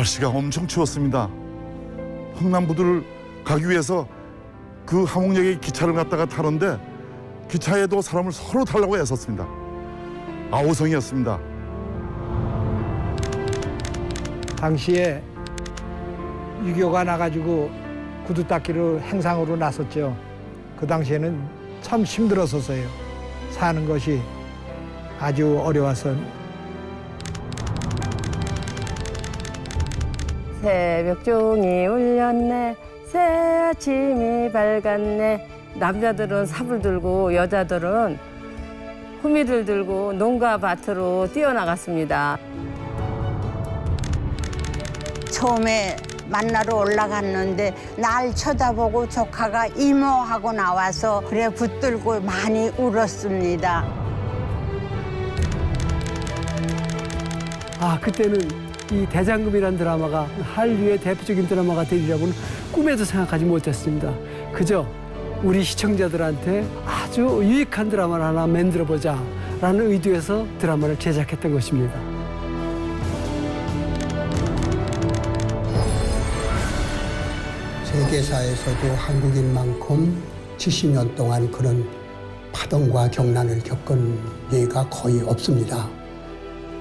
날씨가 엄청 추웠습니다. 흥남부두를 가기 위해서 그 함흥역에 기차를 갖다가 타는데 기차에도 사람을 서로 타려고 애썼습니다. 아우성이었습니다. 당시에 유교가 나가지고 구두 닦기로 행상으로 나섰죠. 그 당시에는 참 힘들었었어요. 사는 것이 아주 어려워서. 새벽종이 울렸네, 새 아침이 밝았네. 남자들은 삽을 들고 여자들은 호미를 들고 농가 밭으로 뛰어나갔습니다. 처음에 만나러 올라갔는데 날 쳐다보고 조카가 이모하고 나와서 그래 붙들고 많이 울었습니다. 그때는 이 대장금이라는 드라마가 한류의 대표적인 드라마가 되리라고는 꿈에도 생각하지 못했습니다. 그저 우리 시청자들한테 아주 유익한 드라마를 하나 만들어보자 라는 의도에서 드라마를 제작했던 것입니다. 세계사에서도 한국인만큼 70년 동안 그런 파동과 경난을 겪은 예가 거의 없습니다.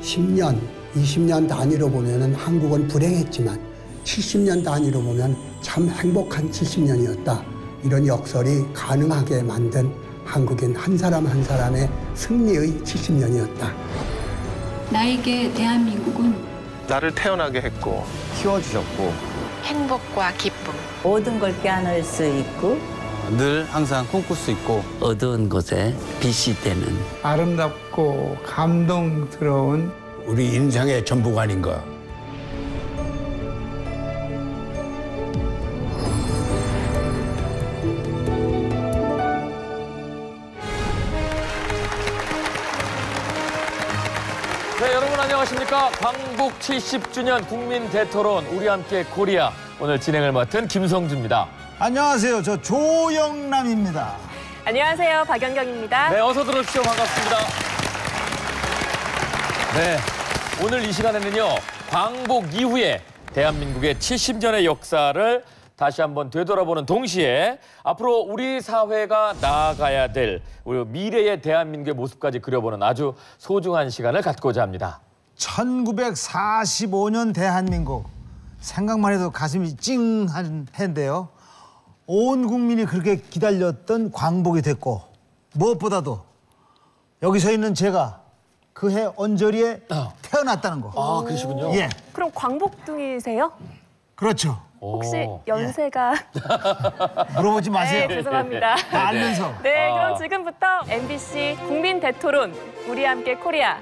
10년, 20년 단위로 보면 한국은 불행했지만 70년 단위로 보면 참 행복한 70년이었다. 이런 역설이 가능하게 만든 한국인 한 사람 한 사람의 승리의 70년이었다. 나에게 대한민국은 나를 태어나게 했고 키워주셨고 행복과 기쁨 모든 걸 껴안을 수 있고 늘 항상 꿈꿀 수 있고 어두운 곳에 빛이 되는 아름답고 감동스러운 우리 인생의 전부가 아닌가. 네, 여러분 안녕하십니까. 광복 70주년 국민 대토론 우리 함께 코리아 오늘 진행을 맡은 김성주입니다. 안녕하세요. 저 조영남입니다. 안녕하세요. 박연경입니다. 네, 어서 들어오십시오. 반갑습니다. 네, 오늘 이 시간에는요. 광복 이후에 대한민국의 70년의 역사를 다시 한번 되돌아보는 동시에 앞으로 우리 사회가 나아가야 될 우리 미래의 대한민국의 모습까지 그려보는 아주 소중한 시간을 갖고자 합니다. 1945년 대한민국. 생각만 해도 가슴이 찡한 해인데요. 온 국민이 그렇게 기다렸던 광복이 됐고 무엇보다도 여기 서 있는 제가 그 해 언저리에 태어났다는 거. 그러시군요. 예. 그럼 광복둥이세요? 그렇죠. 혹시 연세가... 물어보지 마세요. 네, 죄송합니다. 다 알면서. 네, 그럼 지금부터 MBC 국민 대토론 우리 함께 코리아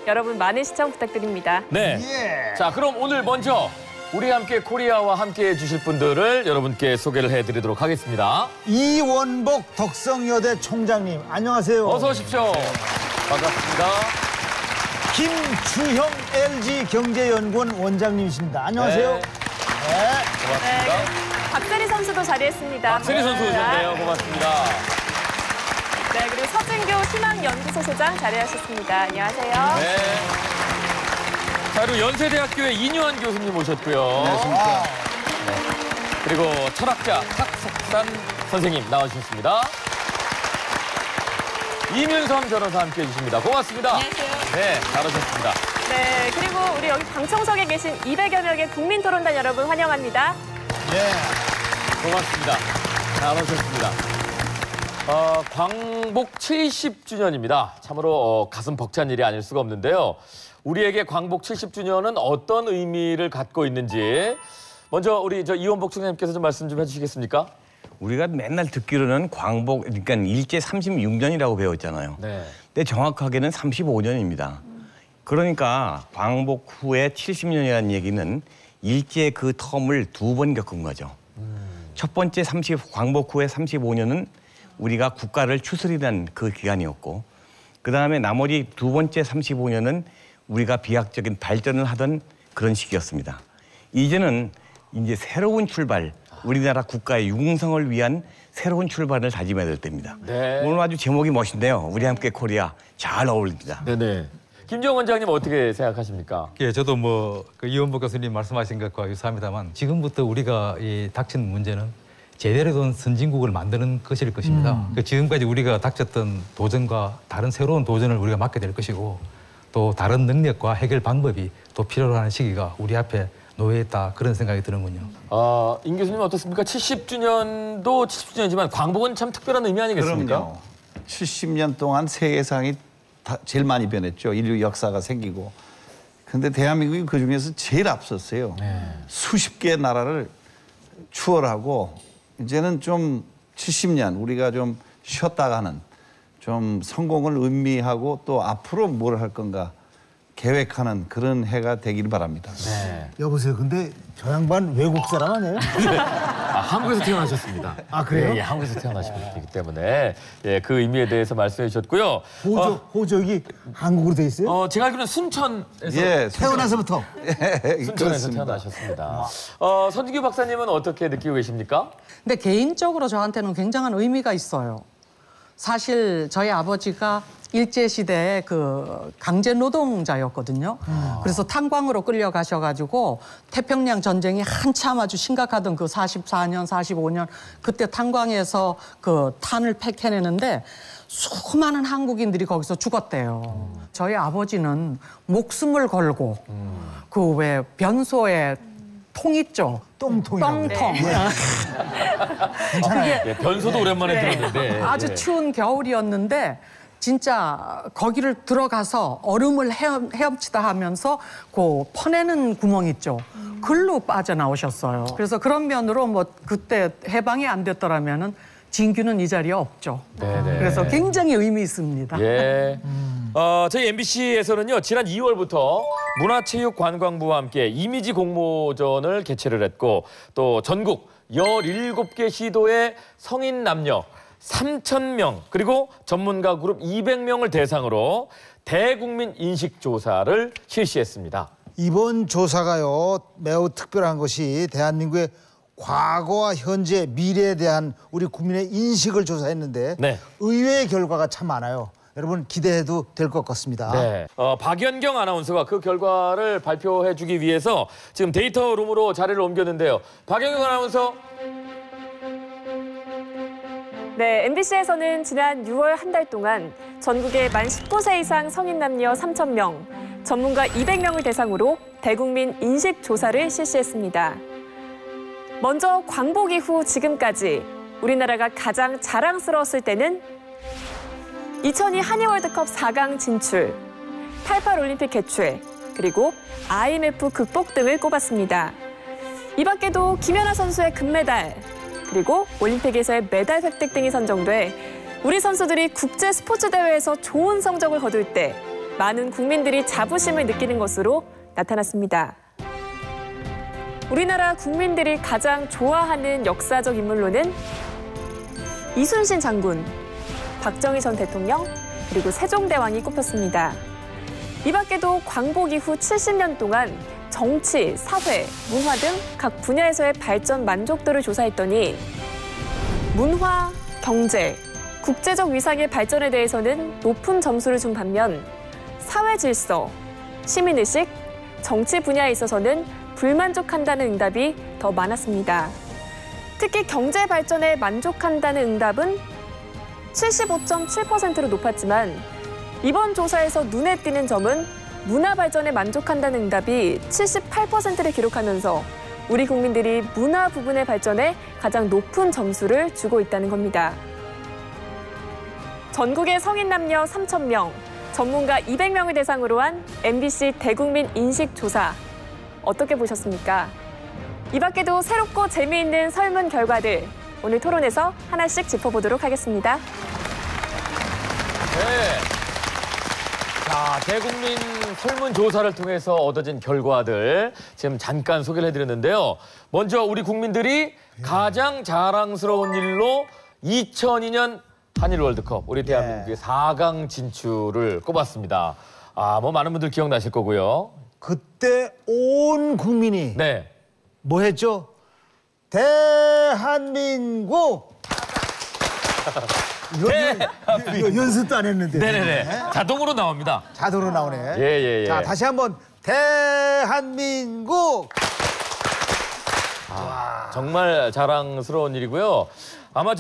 여러분 많은 시청 부탁드립니다. 네. 예. 자, 그럼 오늘 먼저 우리 함께 코리아와 함께 해주실 분들을 여러분께 소개를 해드리도록 하겠습니다. 이원복 덕성여대 총장님, 안녕하세요. 어서 오십시오. 반갑습니다. 김주형 LG경제연구원 원장님이십니다. 안녕하세요. 네. 고맙습니다. 네, 박세리 선수도 자리했습니다. 박세리 선수 오셨네요. 고맙습니다. 네, 그리고 서진교 희망연구소 소장 자리하셨습니다. 안녕하세요. 네. 자, 그리고 연세대학교의 이뉴한 교수님 오셨고요. 안녕하십니까. 네. 그리고 철학자 탁석산 선생님 나와주셨습니다. 이윤선 변호사 함께해 주십니다. 고맙습니다. 안녕하세요. 네, 잘하셨습니다. 네, 그리고 우리 여기 방청석에 계신 200여 명의 국민토론단 여러분 환영합니다. 네, 고맙습니다. 잘하셨습니다. 광복 70주년입니다. 참으로 가슴 벅찬 일이 아닐 수가 없는데요. 우리에게 광복 70주년은 어떤 의미를 갖고 있는지 먼저 우리 이원복 총장님께서 좀 말씀 좀 해주시겠습니까? 우리가 맨날 듣기로는 광복, 그러니까 일제 36년이라고 배웠잖아요. 네. 근데 정확하게는 35년입니다. 그러니까 광복 후에 70년이라는 얘기는 일제 그 텀을 두 번 겪은 거죠. 첫 번째 광복 후에 35년은 우리가 국가를 추스리던 그 기간이었고, 그다음에 나머지 두 번째 35년은 우리가 비약적인 발전을 하던 그런 시기였습니다. 이제는 이제 새로운 출발, 우리나라 국가의 융성을 위한 새로운 출발을 다짐해야 될 때입니다. 네. 오늘 아주 제목이 멋있네요. 우리 함께 코리아 잘 어울립니다. 네네. 김지영 원장님 어떻게 생각하십니까? 예, 저도 그 이원복 교수님 말씀하신 것과 유사합니다만 지금부터 우리가 이 닥친 문제는 제대로 된 선진국을 만드는 것일 것입니다. 지금까지 우리가 닥쳤던 도전과 다른 새로운 도전을 우리가 맡게 될 것이고 또 다른 능력과 해결 방법이 또 필요로 하는 시기가 우리 앞에 놓여 있다 그런 생각이 드는군요. 임 교수님 어떻습니까? 70주년도 70주년이지만 광복은 참 특별한 의미 아니겠습니까? 그럼요. 70년 동안 세계상이 제일 많이 변했죠. 인류 역사가 생기고. 근데 대한민국이 그중에서 제일 앞섰어요. 수십 개의 나라를 추월하고 이제는 좀 70년 우리가 좀 쉬었다가는 좀 성공을 음미하고 또 앞으로 뭘 할 건가 계획하는 그런 해가 되기를 바랍니다. 여보세요. 근데 저 양반 외국 사람 아니에요? 한국에서 태어나셨습니다. 아, 그래요? 예, 한국에서 태어나셨기 때문에 예, 그 의미에 대해서 말씀해 주셨고요. 호적이 한국으로 돼 있어요? 제가 알기로는 순천에서 예, 태어나서부터 순천에서 태어나셨습니다. 선진규 박사님은 어떻게 느끼고 계십니까? 근데 개인적으로 저한테는 굉장한 의미가 있어요. 사실 저희 아버지가 일제시대에 그 강제 노동자였거든요. 그래서 탄광으로 끌려가셔가지고 태평양 전쟁이 한참 아주 심각하던 그 44년, 45년 그때 탄광에서 그 탄을 팩해내는데 수많은 한국인들이 거기서 죽었대요. 저희 아버지는 목숨을 걸고 그 왜 변소에 통 있죠? 똥통이라고. 똥통. 괜찮아요. 예, 변소도 오랜만에 들었는데. 아주 추운 겨울이었는데 진짜 거기를 들어가서 얼음을 헤엄치다 하면서 그 퍼내는 구멍 있죠. 글로 빠져나오셨어요. 그래서 그런 면으로 뭐 그때 해방이 안 됐더라면은 진규는 이 자리에 없죠. 네네. 그래서 굉장히 의미 있습니다. 예. 저희 MBC에서는요, 지난 2월부터 문화체육관광부와 함께 이미지 공모전을 개최를 했고 또 전국 17개 시도의 성인 남녀 3,000명 그리고 전문가 그룹 200명을 대상으로 대국민 인식조사를 실시했습니다. 이번 조사가요 매우 특별한 것이 대한민국의 과거와 현재, 미래에 대한 우리 국민의 인식을 조사했는데 의외의 결과가 참 많아요. 여러분 기대해도 될 것 같습니다. 네. 박연경 아나운서가 그 결과를 발표해주기 위해서 지금 데이터 룸으로 자리를 옮겼는데요. 박연경 아나운서. 네, MBC에서는 지난 6월 한 달 동안 전국의 만 19세 이상 성인 남녀 3,000명, 전문가 200명을 대상으로 대국민 인식 조사를 실시했습니다. 먼저 광복 이후 지금까지 우리나라가 가장 자랑스러웠을 때는 2002 한일 월드컵 4강 진출, 88 올림픽 개최, 그리고 IMF 극복 등을 꼽았습니다. 이 밖에도 김연아 선수의 금메달, 그리고 올림픽에서의 메달 획득 등이 선정돼 우리 선수들이 국제 스포츠 대회에서 좋은 성적을 거둘 때 많은 국민들이 자부심을 느끼는 것으로 나타났습니다. 우리나라 국민들이 가장 좋아하는 역사적 인물로는 이순신 장군, 박정희 전 대통령, 그리고 세종대왕이 꼽혔습니다. 이 밖에도 광복 이후 70년 동안 정치, 사회, 문화 등 각 분야에서의 발전 만족도를 조사했더니 문화, 경제, 국제적 위상의 발전에 대해서는 높은 점수를 준 반면 사회 질서, 시민의식, 정치 분야에 있어서는 불만족한다는 응답이 더 많았습니다. 특히 경제 발전에 만족한다는 응답은 75.7%로 높았지만 이번 조사에서 눈에 띄는 점은 문화 발전에 만족한다는 응답이 78%를 기록하면서 우리 국민들이 문화 부분의 발전에 가장 높은 점수를 주고 있다는 겁니다. 전국의 성인 남녀 3,000명, 전문가 200명을 대상으로 한 MBC 대국민 인식조사 어떻게 보셨습니까? 이 밖에도 새롭고 재미있는 설문 결과들 오늘 토론에서 하나씩 짚어보도록 하겠습니다. 네. 자, 대국민 설문조사를 통해서 얻어진 결과들 지금 잠깐 소개를 해드렸는데요. 먼저 우리 국민들이 가장 자랑스러운 일로 2002년 한일 월드컵 우리 대한민국의 4강 진출을 꼽았습니다. 뭐 많은 분들 기억나실 거고요. 그때 온 국민이 뭐 했죠? 대한민국! 이거 연습도 안 했는데. 네네네. 자동으로 나옵니다. 자동으로 나오네. 예. 자, 다시 한번 대한민국. 정말 자랑스러운 일이고요. 아마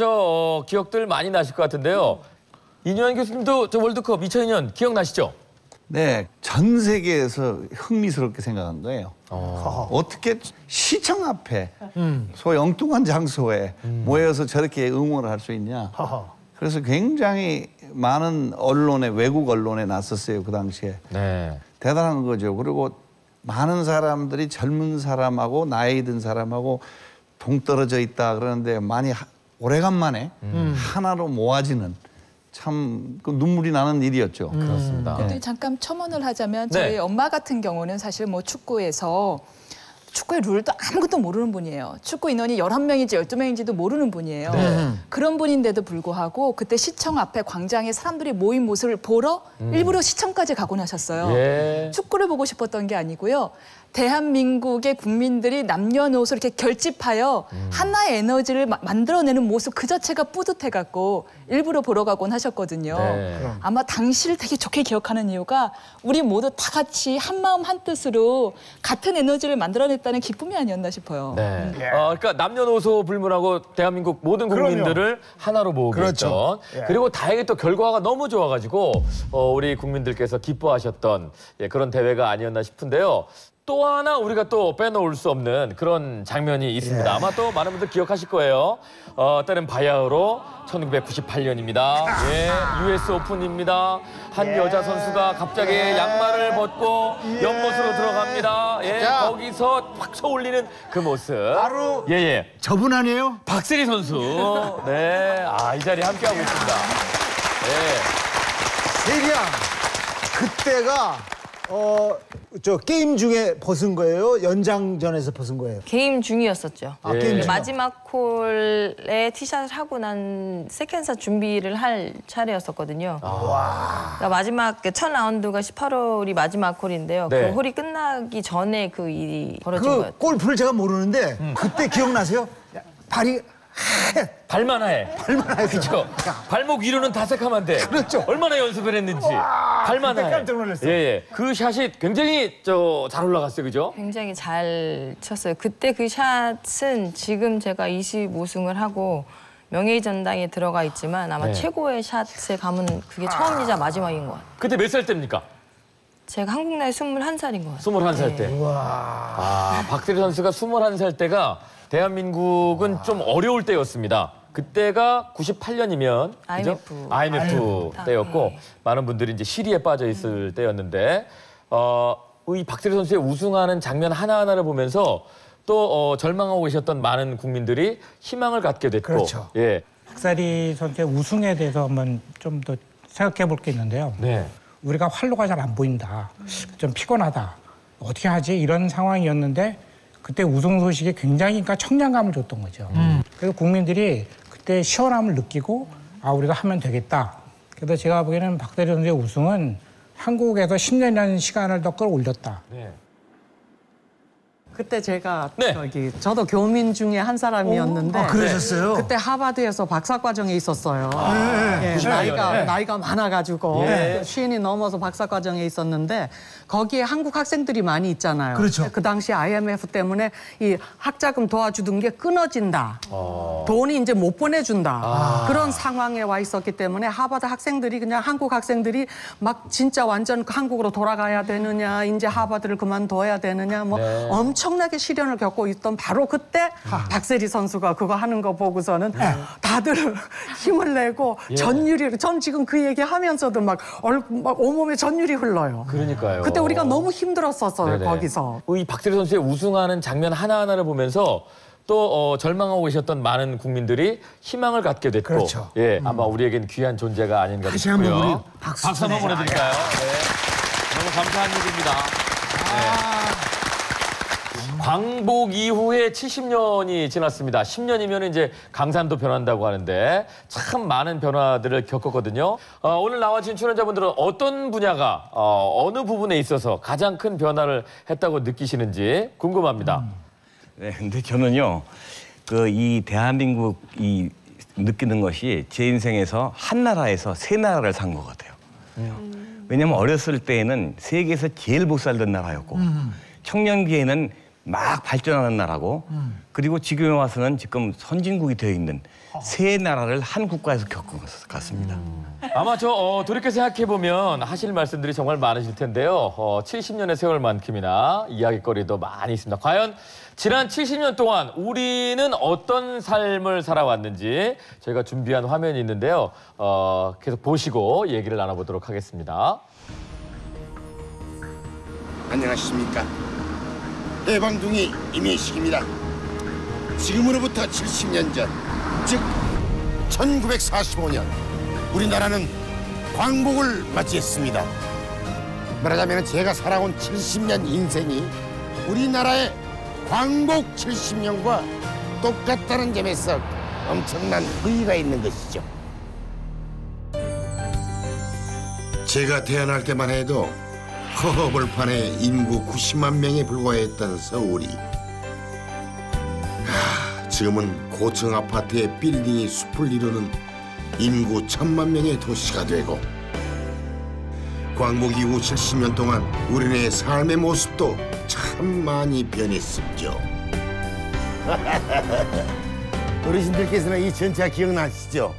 기억들 많이 나실 것 같은데요. 이뇨한 교수님도 저 월드컵 2002년 기억나시죠? 네, 전 세계에서 흥미스럽게 생각한 거예요. 어떻게 시청 앞에 소위 엉뚱한 장소에 모여서 저렇게 응원을 할 수 있냐. 그래서 굉장히 많은 언론에, 외국 언론에 났었어요, 그 당시에. 네. 대단한 거죠. 그리고 많은 사람들이 젊은 사람하고 나이 든 사람하고 동떨어져 있다 그러는데 많이 오래간만에 하나로 모아지는 참 눈물이 나는 일이었죠. 그렇습니다. 네. 잠깐 첨언을 하자면 저희 네. 엄마 같은 경우는 사실 뭐 축구에서 축구의 룰도 아무것도 모르는 분이에요. 축구 인원이 11명인지 12명인지도 모르는 분이에요. 네. 그런 분인데도 불구하고 그때 시청 앞에 광장에 사람들이 모인 모습을 보러 일부러 시청까지 가고 나셨어요. 예. 축구를 보고 싶었던 게 아니고요. 대한민국의 국민들이 남녀노소 이렇게 결집하여 하나의 에너지를 만들어내는 모습 그 자체가 뿌듯해갖고 일부러 보러 가곤 하셨거든요. 네. 아마 당시를 되게 좋게 기억하는 이유가 우리 모두 다 같이 한 마음 한 뜻으로 같은 에너지를 만들어냈다는 기쁨이 아니었나 싶어요. 네. 그러니까 남녀노소 불문하고 대한민국 모든 국민들을 하나로 모으고 그렇죠. 있던 그리고 다행히 또 결과가 너무 좋아가지고 우리 국민들께서 기뻐하셨던 그런 대회가 아니었나 싶은데요. 또 하나 우리가 또 빼놓을 수 없는 그런 장면이 있습니다. 아마 또 많은 분들 기억하실 거예요. 때는 바야흐로 1998년입니다. US 오픈입니다. 한 여자 선수가 갑자기 양말을 벗고 연못으로 들어갑니다. 거기서 확 쏘올리는 그 모습. 바로 저분 아니에요? 박세리 선수. 네, 이 자리에 함께하고 있습니다. 세리야, 그때가 저 게임 중에 벗은 거예요? 연장전에서 벗은 거예요? 게임 중이었었죠. 게임 중. 마지막 콜에 티샷을 하고 난 세컨샷 준비를 할 차례였었거든요. 그러니까 마지막 첫 라운드가 18홀이 마지막 홀인데요. 네. 그 홀이 끝나기 전에 그 일이 벌어진 거였죠. 골프를 제가 모르는데 그때 기억나세요? 발이 발만 하해. 그렇죠. 발목 위로는 다 새카만데. 그렇죠. 얼마나 연습을 했는지. 발만 그때 하해. 깜짝 놀랐어요. 그 샷이 굉장히 잘 올라갔어요, 그죠? 굉장히 잘 쳤어요. 그때 그 샷은 지금 제가 25승을 하고 명예의 전당에 들어가 있지만 아마 최고의 샷에 가면 그게 처음이자 마지막인 것 같아요. 그때 몇 살 때입니까? 제가 한국 나이 21살인 것 같아요. 21살 때. 박세리 선수가 21살 때가 대한민국은 좀 어려울 때였습니다. 그때가 98년이면 IMF 때였고 많은 분들이 이제 시리에 빠져 있을 때였는데 이 박세리 선수의 우승하는 장면 하나하나를 보면서 또 절망하고 계셨던 많은 국민들이 희망을 갖게 됐고. 그렇죠. 박세리 선수의 우승에 대해서 한번 좀 더 생각해 볼 게 있는데요. 우리가 활로가 잘 안 보인다. 좀 피곤하다. 어떻게 하지? 이런 상황이었는데 그때 우승 소식이 굉장히 그러니까 청량감을 줬던 거죠. 그래서 국민들이 그때 시원함을 느끼고 우리가 하면 되겠다. 그래서 제가 보기에는 박세리 선수의 우승은 한국에서 10년이라는 시간을 더 끌어올렸다. 그때 제가 저도 교민 중에 한 사람이었는데 그러셨어요? 그때 하버드에서 박사과정에 있었어요. 나이가 많아가지고 50이 넘어서 박사과정에 있었는데 거기에 한국 학생들이 많이 있잖아요. 그렇죠. 그 당시 IMF 때문에 이 학자금 도와주던 게 끊어진다. 돈이 이제 못 보내준다. 그런 상황에 와 있었기 때문에 하버드 학생들이 그냥 한국 학생들이 막 진짜 완전 한국으로 돌아가야 되느냐, 이제 하버드를 그만둬야 되느냐, 뭐 엄청나게 시련을 겪고 있던 바로 그때 박세리 선수가 그거 하는 거 보고서는 다들 힘을 내고 전 지금 그 얘기 하면서도 막 온몸에 전율이 흘러요. 그러니까요. 그때 우리가 너무 힘들었었어요, 거기서. 이 박세리 선수의 우승하는 장면 하나하나를 보면서 또 절망하고 계셨던 많은 국민들이 희망을 갖게 됐고 그렇죠. 아마 우리에겐 귀한 존재가 아닌가 다시 싶고요. 한번 우리 박수 한번 보내드릴까요? 너무 감사한 일입니다. 광복 이후에 70년이 지났습니다. 10년이면 이제 강산도 변한다고 하는데 참 많은 변화들을 겪었거든요. 오늘 나와주신 출연자분들은 어떤 분야가 어느 부분에 있어서 가장 큰 변화를 했다고 느끼시는지 궁금합니다. 네, 근데 저는요, 이 대한민국 이 느끼는 것이 제 인생에서 한 나라에서 세 나라를 산 것 같아요. 왜냐면 어렸을 때에는 세계에서 제일 못 살던 나라였고 청년기에는 막 발전하는 나라고 그리고 지금에 와서는 지금 선진국이 되어 있는 세 나라를 한 국가에서 겪은 것 같습니다. 아마 돌이켜 생각해보면 하실 말씀들이 정말 많으실 텐데요. 70년의 세월만큼이나 이야기거리도 많이 있습니다. 과연 지난 70년 동안 우리는 어떤 삶을 살아왔는지 저희가 준비한 화면이 있는데요. 계속 보시고 얘기를 나눠보도록 하겠습니다. 안녕하십니까. 해방둥이 이민식입니다. 지금으로부터 70년 전, 즉 1945년 우리나라는 광복을 맞이했습니다. 말하자면 제가 살아온 70년 인생이 우리나라의 광복 70년과 똑같다는 점에서 엄청난 의의가 있는 것이죠. 제가 태어날 때만 해도 허허벌판에 인구 90만 명에 불과했던 서울이 지금은 고층 아파트의 빌딩이 숲을 이루는 인구 1000만 명의 도시가 되고 광복 이후 70년 동안 우리네 삶의 모습도 참 많이 변했습죠. 어르신들께서는 이 전차 기억나시죠?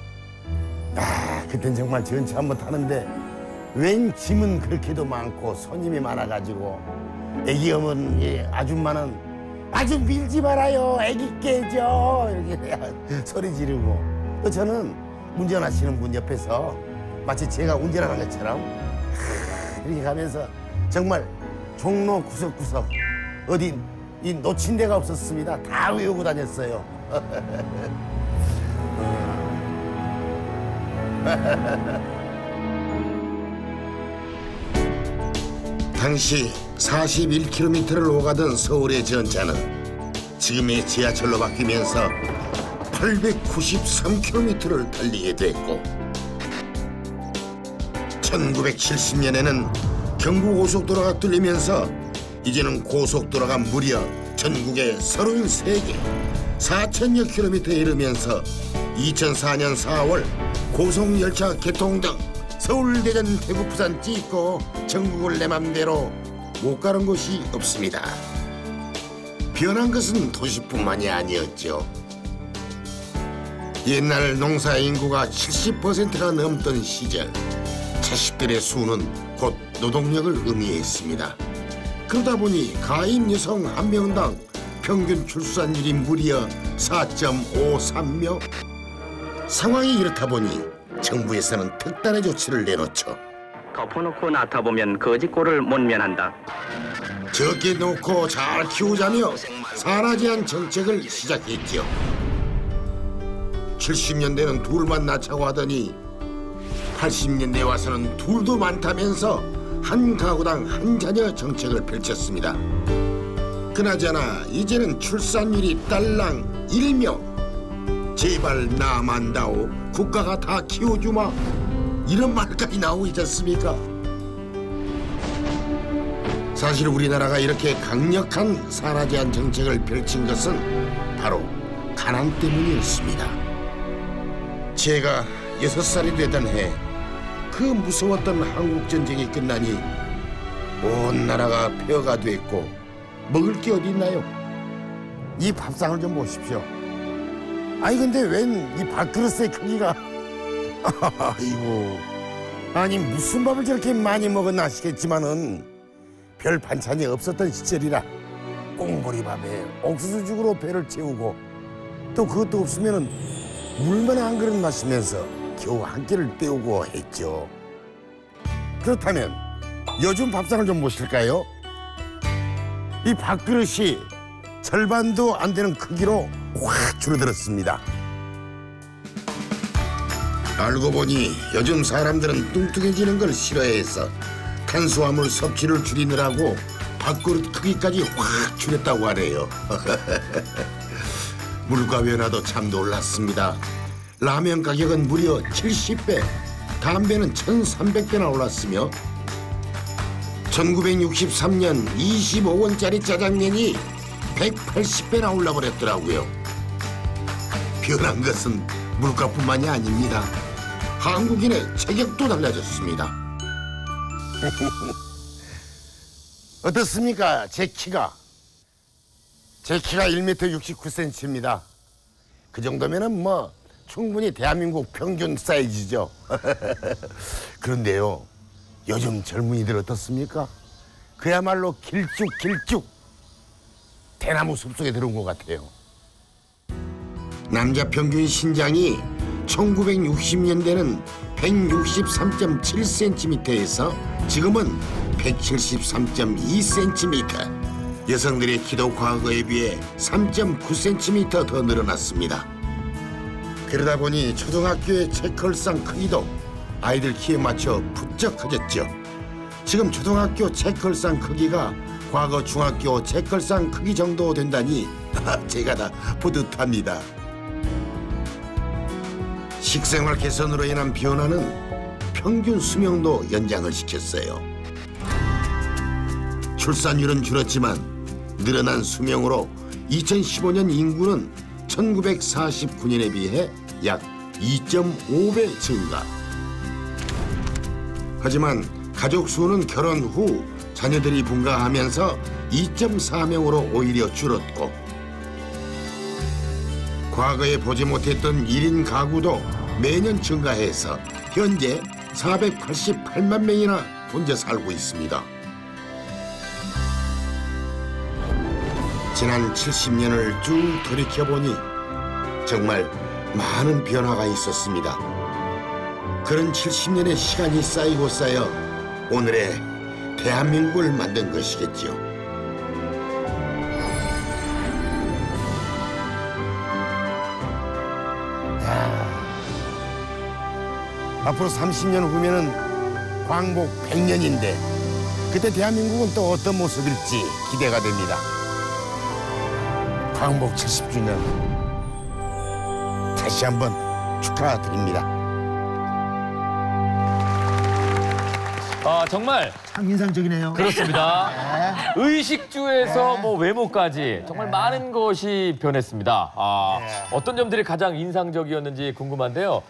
그땐 정말 전차 한번 타는데 웬 짐은 그렇게도 많고 손님이 많아가지고 애기 어머니 아줌마는 아주 밀지 말아요 애기 깨져 이렇게 소리 지르고 또 저는 운전하시는 분 옆에서 마치 제가 운전하는 것처럼 이렇게 가면서 정말 종로 구석구석 어디 이 놓친 데가 없었습니다. 다 외우고 다녔어요. 당시 41km를 오가던 서울의 전차는 지금의 지하철로 바뀌면서 893km를 달리게 됐고 1970년에는 경부고속도로가 뚫리면서 이제는 고속도로가 무려 전국에 33개 4천여 킬로미터에 이르면서 2004년 4월 고속열차 개통 등 서울, 대전, 대구, 부산 찍고 전국을 내 맘대로 못 가는 곳이 없습니다. 변한 것은 도시뿐만이 아니었죠. 옛날 농사 인구가 70%가 넘던 시절 자식들의 수는 곧 노동력을 의미했습니다. 그러다 보니 가임 여성 한 명당 평균 출산율이 무려 4.53명. 상황이 이렇다 보니 정부에서는 특단의 조치를 내놓죠. 덮어놓고 낳다보면 거짓골을 못 면한다. 적게 놓고 잘 키우자며 산하제한 정책을 시작했죠. 70년대는 둘만 낳자고 하더니 80년대에 와서는 둘도 많다면서 한 가구당 한 자녀 정책을 펼쳤습니다. 그나저나 이제는 출산율이 딸랑 1명. 제발 나만다오 국가가 다 키워주마 이런 말까지 나오고 있지 않습니까? 사실 우리나라가 이렇게 강력한 산하제한 정책을 펼친 것은 바로 가난 때문이었습니다. 제가 6살이 되던 해 그 무서웠던 한국전쟁이 끝나니 온 나라가 폐허가 됐고 먹을 게 어디 있나요? 이 밥상을 좀 보십시오. 아니 근데 웬 이 밥그릇의 크기가 아이고 아니 무슨 밥을 저렇게 많이 먹었나 하시겠지만은 별 반찬이 없었던 시절이라 꽁보리밥에 옥수수죽으로 배를 채우고 또 그것도 없으면은 물만 한 그릇 마시면서 겨우 한 끼를 때우고 했죠. 그렇다면 요즘 밥상을 좀 보실까요? 이 밥그릇이 절반도 안 되는 크기로 확 줄어들었습니다. 알고 보니 요즘 사람들은 뚱뚱해지는 걸 싫어해서 탄수화물 섭취를 줄이느라고 밥그릇 크기까지 확 줄였다고 하네요. 물가 변화도 참 놀랐습니다. 라면 가격은 무려 70배, 담배는 1300배나 올랐으며 1963년 25원짜리 짜장면이 180배나 올라버렸더라고요. 변한 것은 물가뿐만이 아닙니다. 한국인의 체격도 달라졌습니다. 어떻습니까? 제 키가 1m 69cm입니다. 그 정도면은 뭐 충분히 대한민국 평균 사이즈죠. 그런데요, 요즘 젊은이들 어떻습니까? 그야말로 길쭉 대나무 숲속에 들어온 것 같아요. 남자 평균 신장이 1960년대는 163.7cm에서 지금은 173.2cm. 여성들의 키도 과거에 비해 3.9cm 더 늘어났습니다. 그러다 보니 초등학교의 책걸상 크기도 아이들 키에 맞춰 부쩍 커졌죠. 지금 초등학교 책걸상 크기가 과거 중학교 책걸상 크기 정도 된다니 제가 다 뿌듯합니다. 식생활 개선으로 인한 변화는 평균 수명도 연장을 시켰어요. 출산율은 줄었지만 늘어난 수명으로 2015년 인구는 1949년에 비해 약 2.5배 증가. 하지만 가족 수는 결혼 후 자녀들이 분가하면서 2.4명으로 오히려 줄었고, 과거에 보지 못했던 1인 가구도 매년 증가해서 현재 488만 명이나 혼자 살고 있습니다. 지난 70년을 쭉 돌이켜보니 정말 많은 변화가 있었습니다. 그런 70년의 시간이 쌓이고 쌓여 오늘의 대한민국을 만든 것이겠죠. 앞으로 30년 후면은 광복 100년인데 그때 대한민국은 또 어떤 모습일지 기대가 됩니다. 광복 70주년 다시 한번 축하드립니다. 정말 참 인상적이네요. 그렇습니다. 의식주에서 뭐 외모까지 정말 많은 것이 변했습니다. 어떤 점들이 가장 인상적이었는지 궁금한데요.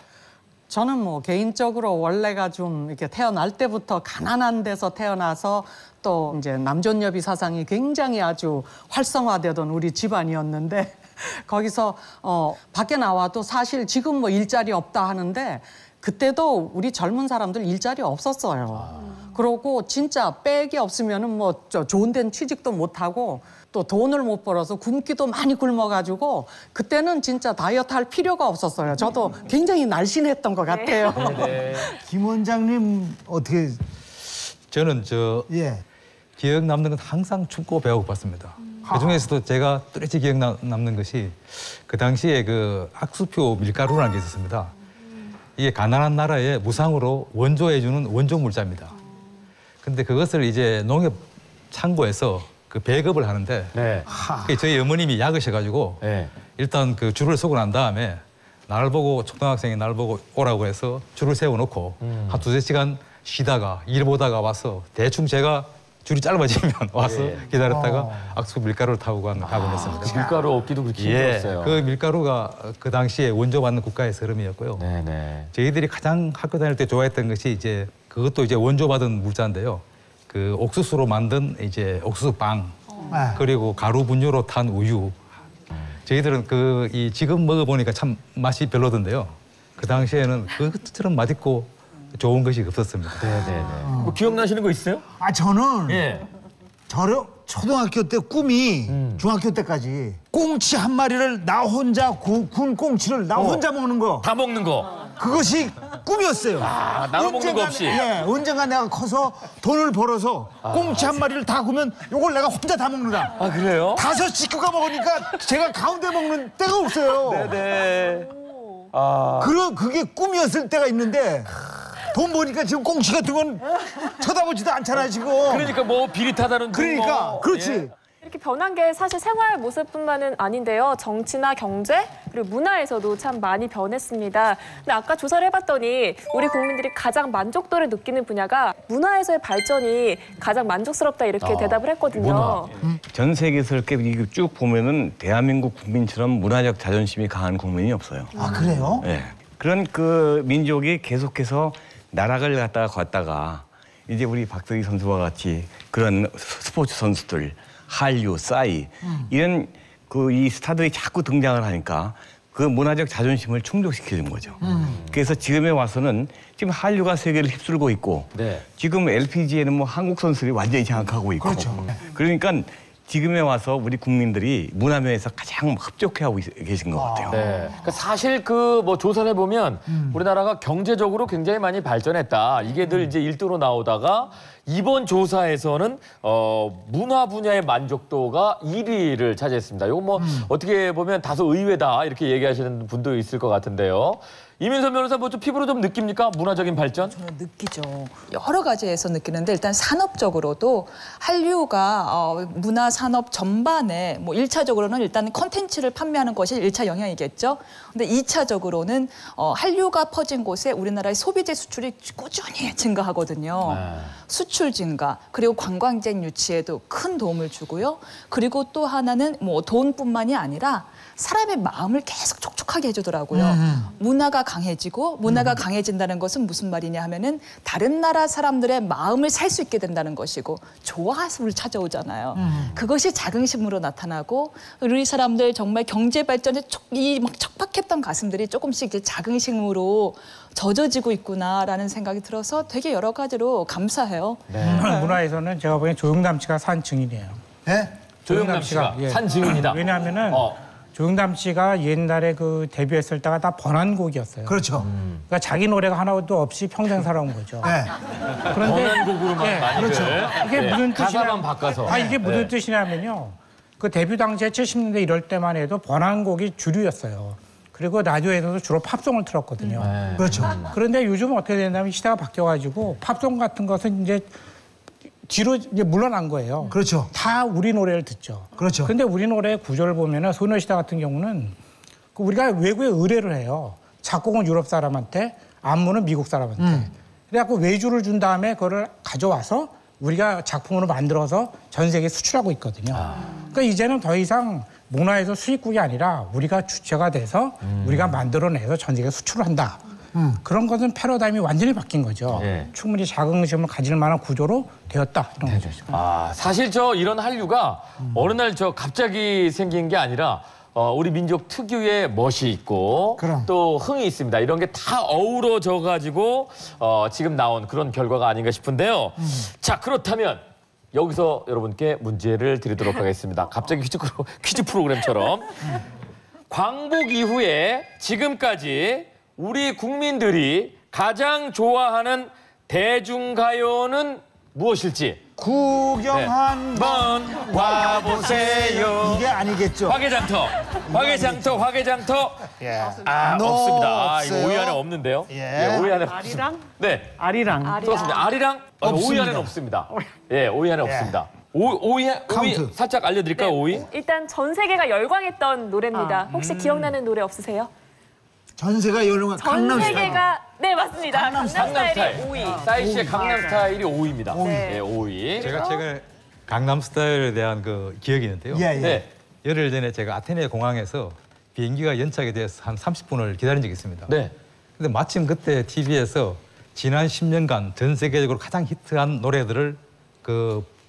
저는 뭐 개인적으로 원래가 좀 이렇게 태어날 때부터 가난한 데서 태어나서 또 이제 남존여비 사상이 굉장히 아주 활성화되던 우리 집안이었는데 거기서 밖에 나와도 사실 지금 뭐 일자리 없다 하는데 그때도 우리 젊은 사람들 일자리 없었어요. 그러고 진짜 백이 없으면은 뭐 좋은 데는 취직도 못 하고 또 돈을 못 벌어서 굶기도 많이 굶어가지고 그때는 진짜 다이어트 할 필요가 없었어요. 저도 굉장히 날씬했던 것 같아요. 김 원장님 어떻게? 저는 기억 남는 건 항상 춥고 배고팠습니다. 그중에서도 제가 뚜렷이 기억 남는 것이 그 당시에 그 악수표 밀가루라는 게 있었습니다. 이게 가난한 나라에 무상으로 원조해주는 원조 물자입니다. 근데 그것을 이제 농협 창고에서 그 배급을 하는데 저희 어머님이 약으셔가지고 일단 그 줄을 서고 난 다음에 나를 보고 초등학생이 나를 보고 오라고 해서 줄을 세워놓고 한 2~3시간 쉬다가 일 보다가 와서 대충 제가 줄이 짧아지면 와서 기다렸다가 악수 밀가루를 타고 가곤 했습니다. 그 밀가루 얻기도 그렇게 힘들었어요. 그 밀가루가 그 당시에 원조받는 국가의 서름이었고요. 저희들이 가장 학교 다닐 때 좋아했던 것이 이제 그것도 이제 원조받은 물자인데요. 그 옥수수로 만든 이제 옥수수빵 그리고 가루 분유로 탄 우유. 저희들은 지금 먹어보니까 참 맛이 별로던데요. 그 당시에는 그것처럼 맛있고 좋은 것이 없었습니다. 뭐 기억나시는 거 있어요? 저는 초등학교 때 꿈이 중학교 때까지 꽁치 한 마리를 나 혼자 군 꽁치를 나 혼자 먹는 거. 다 먹는 거. 그것이 꿈이었어요. 나눠 먹는 거 없이. 언젠가 내가 커서 돈을 벌어서 꽁치 한 마리를 다 구면 이걸 내가 혼자 다 먹는다. 그래요? 5 식구가 먹으니까 제가 가운데 먹는 때가 없어요. 그게 꿈이었을 때가 있는데 돈 버니까 지금 꽁치 같은 건 쳐다보지도 않잖아 지금. 그러니까 뭐 비릿하다는 둥. 그러니까 그렇지. 이렇게 변한 게 사실 생활 모습뿐만은 아닌데요. 정치나 경제 그리고 문화에서도 참 많이 변했습니다. 근데 아까 조사를 해봤더니 우리 국민들이 가장 만족도를 느끼는 분야가 문화에서의 발전이 가장 만족스럽다 이렇게 대답을 했거든요. 전 세계에서 이렇게 쭉 보면은 대한민국 국민처럼 문화적 자존심이 강한 국민이 없어요. 아 그래요? 네. 그런 그 민족이 계속해서 나락을 갔다가 이제 우리 박서희 선수와 같이 그런 스포츠 선수들 한류, 싸이 이런 이 스타들이 자꾸 등장을 하니까 그 문화적 자존심을 충족시키는 거죠. 그래서 지금에 와서는 지금 한류가 세계를 휩쓸고 있고 지금 LPG에는 뭐 한국 선수들이 완전히 장악하고 있고 그러니까 지금에 와서 우리 국민들이 문화면에서 가장 흡족해하고 계신 것 같아요. 그러니까 사실 그 뭐 조사를 해보면 우리나라가 경제적으로 굉장히 많이 발전했다. 이게 늘 이제 1등으로 나오다가 이번 조사에서는 문화 분야의 만족도가 1위를 차지했습니다. 이거 뭐 어떻게 보면 다소 의외다 이렇게 얘기하시는 분도 있을 것 같은데요. 이민선 변호사 뭐 좀 피부로 좀 느낍니까? 문화적인 발전? 저는 느끼죠. 여러 가지에서 느끼는데 일단 산업적으로도 한류가 문화 산업 전반에 뭐 1차적으로는 일단 컨텐츠를 판매하는 것이 1차 영향이겠죠. 근데 2차적으로는 한류가 퍼진 곳에 우리나라의 소비재 수출이 꾸준히 증가하거든요. 수출 증가 그리고 관광객 유치에도 큰 도움을 주고요. 그리고 또 하나는 뭐 돈뿐만이 아니라 사람의 마음을 계속 촉촉하게 해주더라고요. 문화가 강해지고 문화가 강해진다는 것은 무슨 말이냐 하면은 다른 나라 사람들의 마음을 살 수 있게 된다는 것이고 조화를 찾아오잖아요. 그것이 자긍심으로 나타나고 우리 사람들 정말 경제 발전에 막 척박했던 가슴들이 조금씩 이제 자긍심으로 젖어지고 있구나라는 생각이 들어서 되게 여러 가지로 감사해요. 문화에서는 제가 보기엔 조영남 씨가 산 증인이에요. 네? 조영남 씨가 산 증인이다. 왜냐하면은 조영남 씨가 옛날에 그 데뷔했을 때가 다 번안곡이었어요. 그렇죠. 그러니까 자기 노래가 하나도 없이 평생 살아온 거죠. 그런데 번안곡으로만 많이들. 그렇죠. 이게 무슨 가사만 바꿔서. 이게 무슨 뜻이냐면요. 그 데뷔 당시에 70년대 이럴 때만 해도 번안곡이 주류였어요. 그리고 라디오에서도 주로 팝송을 틀었거든요. 그렇죠. 그런데 요즘 어떻게 되냐면 시대가 바뀌어가지고 팝송 같은 것은 이제 뒤로 이제 물러난 거예요. 그렇죠. 다 우리 노래를 듣죠. 그렇죠. 근데 우리 노래 구조를 보면은 소녀시대 같은 경우는 우리가 외국에 의뢰를 해요. 작곡은 유럽 사람한테, 안무는 미국 사람한테. 그래갖고 외주를 준 다음에 그거를 가져와서 우리가 작품으로 만들어서 전 세계에 수출하고 있거든요. 그러니까 이제는 더 이상 문화에서 수입국이 아니라 우리가 주체가 돼서 우리가 만들어내서 전 세계에 수출을 한다. 그런 것은 패러다임이 완전히 바뀐 거죠. 충분히 자긍심을 가질 만한 구조로 되었다. 이런 거죠. 사실 이런 한류가 어느 날 갑자기 생긴 게 아니라 우리 민족 특유의 멋이 있고 또 흥이 있습니다. 이런 게 다 어우러져 가지고 지금 나온 그런 결과가 아닌가 싶은데요. 자, 그렇다면 여기서 여러분께 문제를 드리도록 하겠습니다. 갑자기 퀴즈 프로그램처럼. 광복 이후에 지금까지 우리 국민들이 가장 좋아하는 대중가요는 무엇일지 구경 한번 와보세요. 이게 아니겠죠. 화개장터. 없습니다. 이거 5위 안에 없는데요. 5위 안에 아리랑? 네. 아리랑. 좋습니다. 아리랑? 5위 안에는 없습니다. 5위 안에 없습니다. 5위 살짝 알려드릴까요? 5위? 일단 전 세계가 열광했던 노래입니다. 혹시 기억나는 노래 없으세요? 전세가 열광한 전 세계가 네 맞습니다. 강남 스타일이 5위. 싸이 씨의 강남 스타일이 5위입니다. 5위. 제가 최근에 강남 스타일에 대한 그 기억이 있는데요. 열흘 전에 제가 아테네 공항에서 비행기가 연착이 돼서 한 30분을 기다린 적이 있습니다. 근데 마침 그때 TV에서 지난 10년간 전 세계적으로 가장 히트한 노래들을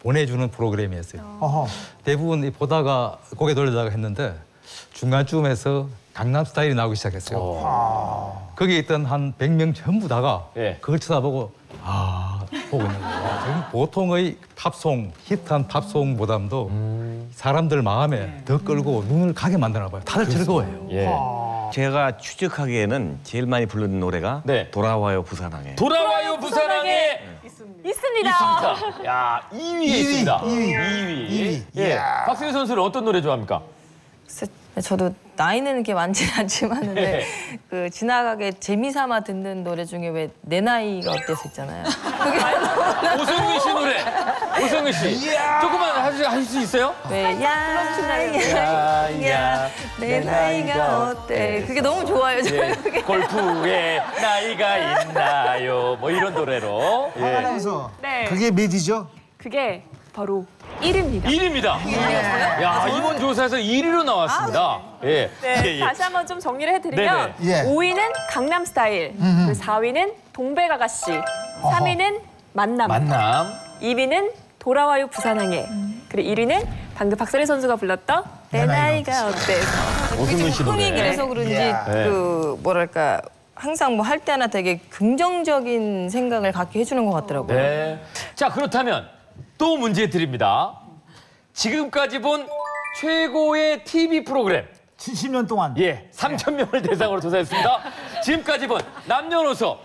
보내주는 프로그램이었어요. 대부분 보다가 고개 돌리다가 했는데 중간쯤에서 강남 스타일이 나오기 시작했어요. 거기에 있던 한 100명 전부 다가 그걸 쳐다보고 보고 있는 거예요. 보통의 팝송, 히트한 팝송보다도 사람들 마음에 더 끌고 눈을 가게 만드나 봐요. 다들 즐거워해요. 제가 추측하기에는 제일 많이 부르는 노래가 돌아와요 부산항에. 돌아와요 부산항에 있습니다. 야, 2위에 있습니다. 2위. 박승희 선수는 어떤 노래 좋아합니까? 저도 나이는 이렇게 많지는 않지만 그 지나가게 재미삼아 듣는 노래 중에 왜 내 나이가 어때서 있잖아요. 오승희 씨 노래. 오승희 씨. 조금만 하실 수 있어요? 네. 야, 내 나이가 어때. 그게 너무 좋아요. 저는. 골프에 나이가 있나요? 뭐 이런 노래로. 아나운서. 네. 그게 몇이죠? 그게 바로 1위입니다. 1위입니다. 야, 이번 조사에서 1위로 나왔습니다. 예. 네, 다시 한번 좀 정리를 해드리면 네네. 예. 5위는 강남 스타일, 그리고 4위는 동백아가씨, 3위는 만남, 2위는 돌아와요 부산항해, 그리고 1위는 방금 박설희 선수가 불렀던 내 나이가 어때서. 오승훈 씨 노래. 흥이 그래서 그런지 그 뭐랄까 항상 뭐 할 때나 되게 긍정적인 생각을 갖게 해주는 것 같더라고요. 네. 자, 그렇다면 또 문제 드립니다. 지금까지 본 최고의 TV 프로그램. 70년 동안. 예, 3,000명을 대상으로 조사했습니다. 지금까지 본 남녀노소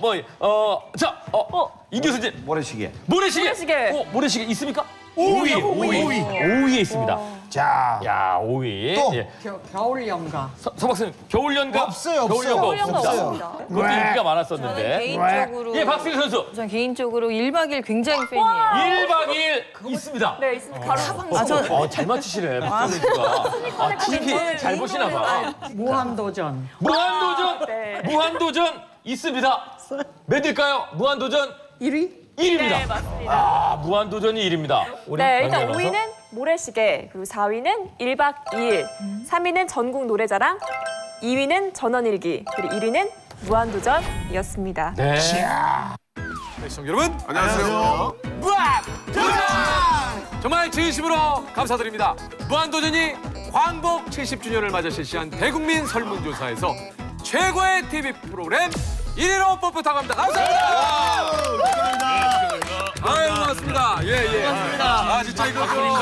이 교수님. 모래시계. 모래시계 있습니까? 5위. 5위에 있습니다. 자, 야, 5위. 또. 예. 겨울 연가. 서 박사님, 겨울 연가? 없어요. 겨울 연가 없습니다. 그것도 인기가 많았었는데. 저는 개인적으로 예, 박수희 선수. 전 개인적으로 1박 2일 굉장히 팬이에요. 1박 2일 있습니다. 네, 있습니다. 가로 잘 맞추시네, 박수희 선수가. TV 잘 보시나 봐. 무한도전. 무한도전 있습니다. 몇일까요? 무한도전 1위? 1위입니다. 네, 맞습니다. 무한도전이 1위입니다. 네, 일단 5위는 모래시계, 그리고 4위는 1박 2일, 3위는 전국 노래자랑, 2위는 전원일기, 그리고 1위는 무한도전이었습니다. 네. 시청자 여러분, 안녕하세요. 무한도전! 정말 진심으로 감사드립니다. 무한도전이 광복 70주년을 맞아 실시한 대국민 설문조사에서 최고의 TV 프로그램 1위로 뽑혔다고 합니다. 감사합니다. 아유, 반갑습니다. 예. 반갑습니다. 진짜 이거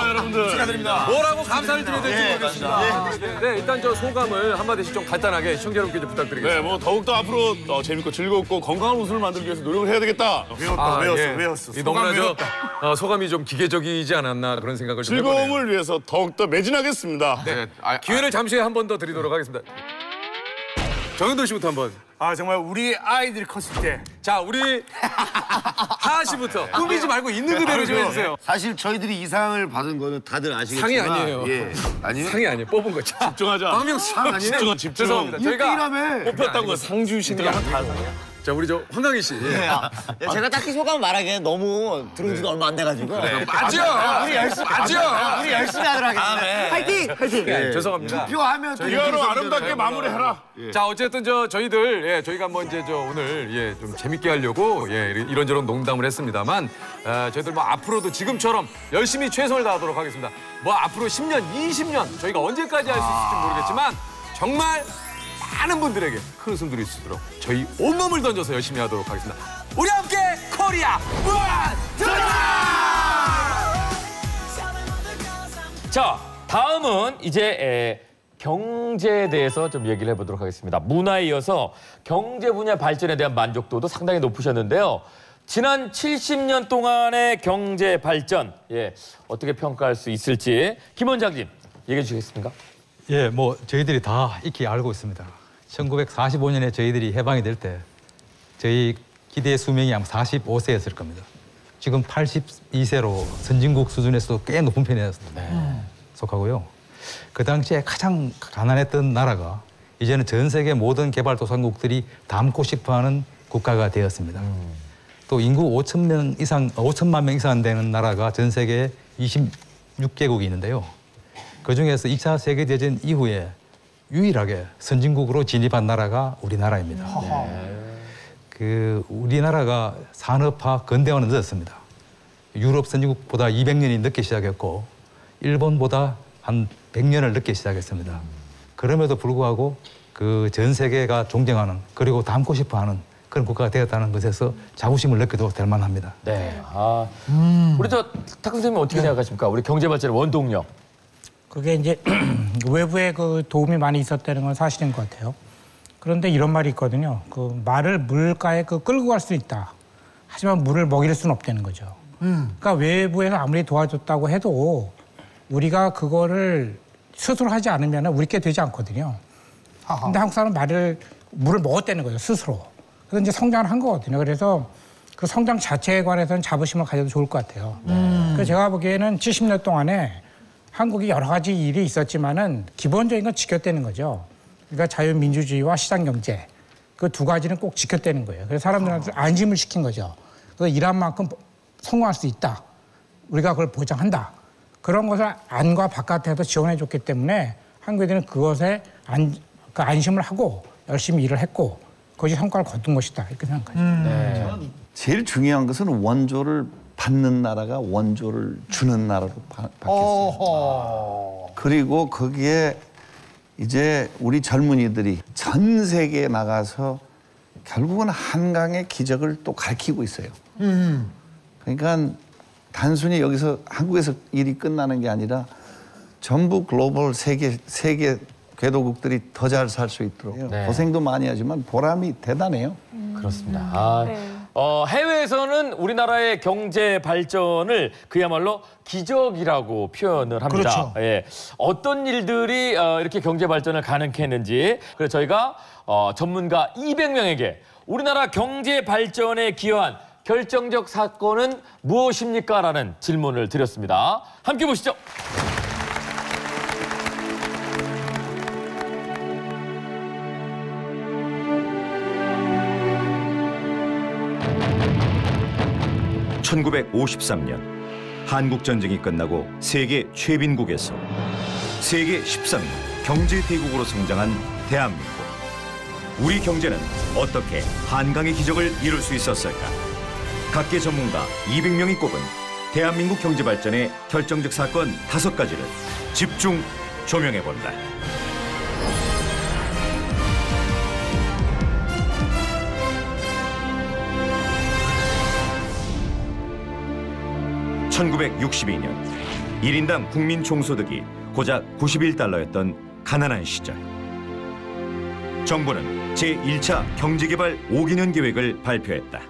여러분들 축하드립니다. 뭐라고 감사를 드려야 될지 모르겠습니다. 네, 일단 저 소감을 한마디씩 좀 간단하게 시청자 여러분께 좀 부탁드리겠습니다. 네, 뭐 더욱더 앞으로 재밌고 즐겁고 건강한 웃음을 만들기 위해서 노력을 해야 되겠다. 외웠어. 너무나 소감이 좀 기계적이지 않았나 그런 생각을 좀 해보네요. 즐거움을 위해서 더욱더 매진하겠습니다. 네, 기회를 잠시 한 번 더 드리도록 하겠습니다. 정현돈 씨부터 한번. 정말 우리 아이들이 컸을 때. 자, 우리 하하 씨부터 꾸미지 말고 있는 그대로 좀 해주세요. 사실 저희들이 이 상을 받은 거는 다들 아시겠지만 상이 아니에요. 예. 아니에요? 상이 아니에요. 뽑은 거죠. 집중하자. 박명수 상 아니에요? 집중. 죄송합니다. 저희가 뽑혔다고 상 주시는 게 아니고. 자, 우리 저 황강희 씨. 제가 딱히 소감 말하기에 너무 들어온 지가 얼마 안 돼가지고. 맞아. 우리 열심히 하도록 하겠습니다. 화이팅! 죄송합니다. 투표하면 이하로 아름답게 마무리해라. 자, 어쨌든 저희들 저희가 뭐 이제 오늘 좀 재밌게 하려고 이런저런 농담을 했습니다만 저희들 뭐 앞으로도 지금처럼 열심히 최선을 다하도록 하겠습니다. 뭐 앞으로 10년, 20년 저희가 언제까지 할 수 있을지 모르겠지만 정말 많은 분들에게 큰 웃음 드릴 수 있도록 저희 온몸을 던져서 열심히 하도록 하겠습니다. 우리 함께 코리아 무한도전! 자, 다음은 이제 경제에 대해서 좀 얘기를 해보도록 하겠습니다. 문화에 이어서 경제 분야 발전에 대한 만족도도 상당히 높으셨는데요. 지난 70년 동안의 경제 발전, 어떻게 평가할 수 있을지 김 원장님 얘기해 주시겠습니까? 예, 뭐 저희들이 다 익히 알고 있습니다. 1945년에 저희들이 해방이 될 때 저희 기대 수명이 아마 45세였을 겁니다. 지금 82세로 선진국 수준에서도 꽤 높은 편에 속하고요. 그 당시에 가장 가난했던 나라가 이제는 전 세계 모든 개발도상국들이 닮고 싶어하는 국가가 되었습니다. 또 인구 5천만 명 이상 되는 나라가 전 세계에 26개국이 있는데요. 그중에서 2차 세계대전 이후에 유일하게 선진국으로 진입한 나라가 우리나라입니다. 우리나라가 산업화 근대화는 늦었습니다. 유럽 선진국보다 200년이 늦게 시작했고 일본보다 한 100년을 늦게 시작했습니다. 그럼에도 불구하고 그 전 세계가 존경하는 그리고 닮고 싶어하는 그런 국가가 되었다는 것에서 자부심을 느껴도 될 만합니다. 네. 우리 탁 선생님 어떻게 생각하십니까? 우리 경제 발전의 원동력. 그게 이제 외부의 그 도움이 많이 있었다는 건 사실인 것 같아요. 그런데 이런 말이 있거든요. 그 말을 물가에 끌고 갈 수 있다. 하지만 물을 먹일 수는 없다는 거죠. 그러니까 외부에서 아무리 도와줬다고 해도 우리가 그거를 스스로 하지 않으면 우리께 되지 않거든요. 근데 한국 사람은 물을 먹었다는 거예요, 스스로. 그래서 이제 성장을 한 거거든요. 그래서 그 성장 자체에 관해서는 자부심을 가져도 좋을 것 같아요. 그래서 제가 보기에는 70년 동안에 한국이 여러 가지 일이 있었지만은 기본적인 건 지켰다는 거죠. 그러니까 자유민주주의와 시장경제 그 두 가지는 꼭 지켰다는 거예요. 그래서 사람들한테 안심을 시킨 거죠. 그래서 일한 만큼 성공할 수 있다. 우리가 그걸 보장한다. 그런 것을 안과 바깥에서 지원해 줬기 때문에 한국인들은 그것에 안심을 하고 열심히 일을 했고 그것이 성과를 거둔 것이다. 이렇게 생각하죠. 제일 중요한 것은 원조를 받는 나라가 원조를 주는 나라로 바뀌었어요. 그리고 거기에 이제 우리 젊은이들이 전 세계에 나가서 결국은 한강의 기적을 또 가르치고 있어요. 그러니까 단순히 여기서 한국에서 일이 끝나는 게 아니라 전부 글로벌 세계 궤도국들이 더 잘 살 수 있도록 고생도 많이 하지만 보람이 대단해요. 그렇습니다. 해외에서는 우리나라의 경제 발전을 그야말로 기적이라고 표현을 합니다. 그렇죠. 예. 어떤 일들이 이렇게 경제 발전을 가능케 했는지 그래서 저희가 전문가 200명에게 우리나라 경제 발전에 기여한 결정적 사건은 무엇입니까? 라는 질문을 드렸습니다. 함께 보시죠. (1953년) 한국전쟁이 끝나고 세계 최빈국에서 세계 13위 경제대국으로 성장한 대한민국. 우리 경제는 어떻게 한강의 기적을 이룰 수 있었을까? 각계 전문가 200명이 꼽은 대한민국 경제 발전의 결정적 사건 5가지를 집중 조명해본다. (1962년) 1인당 국민 총소득이 고작 91달러였던 가난한 시절. 정부는 제1차 경제개발 5개년 계획을 발표했다.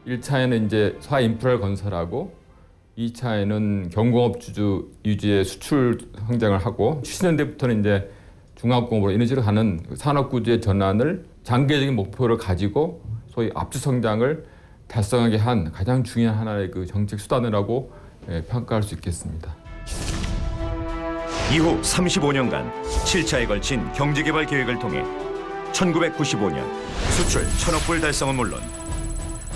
1차에는 이제 사 인프라를 건설하고 2차에는 경공업 유지의 수출 성장을 하고 70년대부터는 이제 중화공업으로 에너지를 가는 산업 구조의 전환을 장기적인 목표를 가지고 소위 압축 성장을 달성하게 한 가장 중요한 하나의 그 정책 수단이라고 평가할 수 있겠습니다. 이후 35년간 7차에 걸친 경제개발 계획을 통해 1995년 수출 1,000억 불 달성은 물론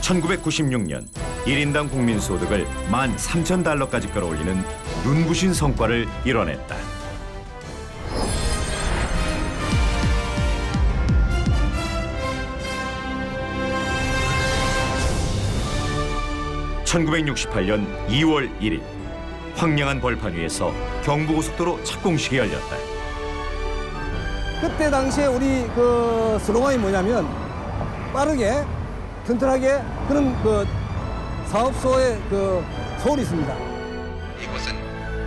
1996년 1인당 국민소득을 13,000달러까지 끌어올리는 눈부신 성과를 이뤄냈다. (1968년 2월 1일) 황량한 벌판 위에서 경부고속도로 착공식이 열렸다. 그때 당시에 우리 그 슬로건이 뭐냐면 빠르게 튼튼하게 그런 그 사업소의 그 소울이 있습니다. 이곳은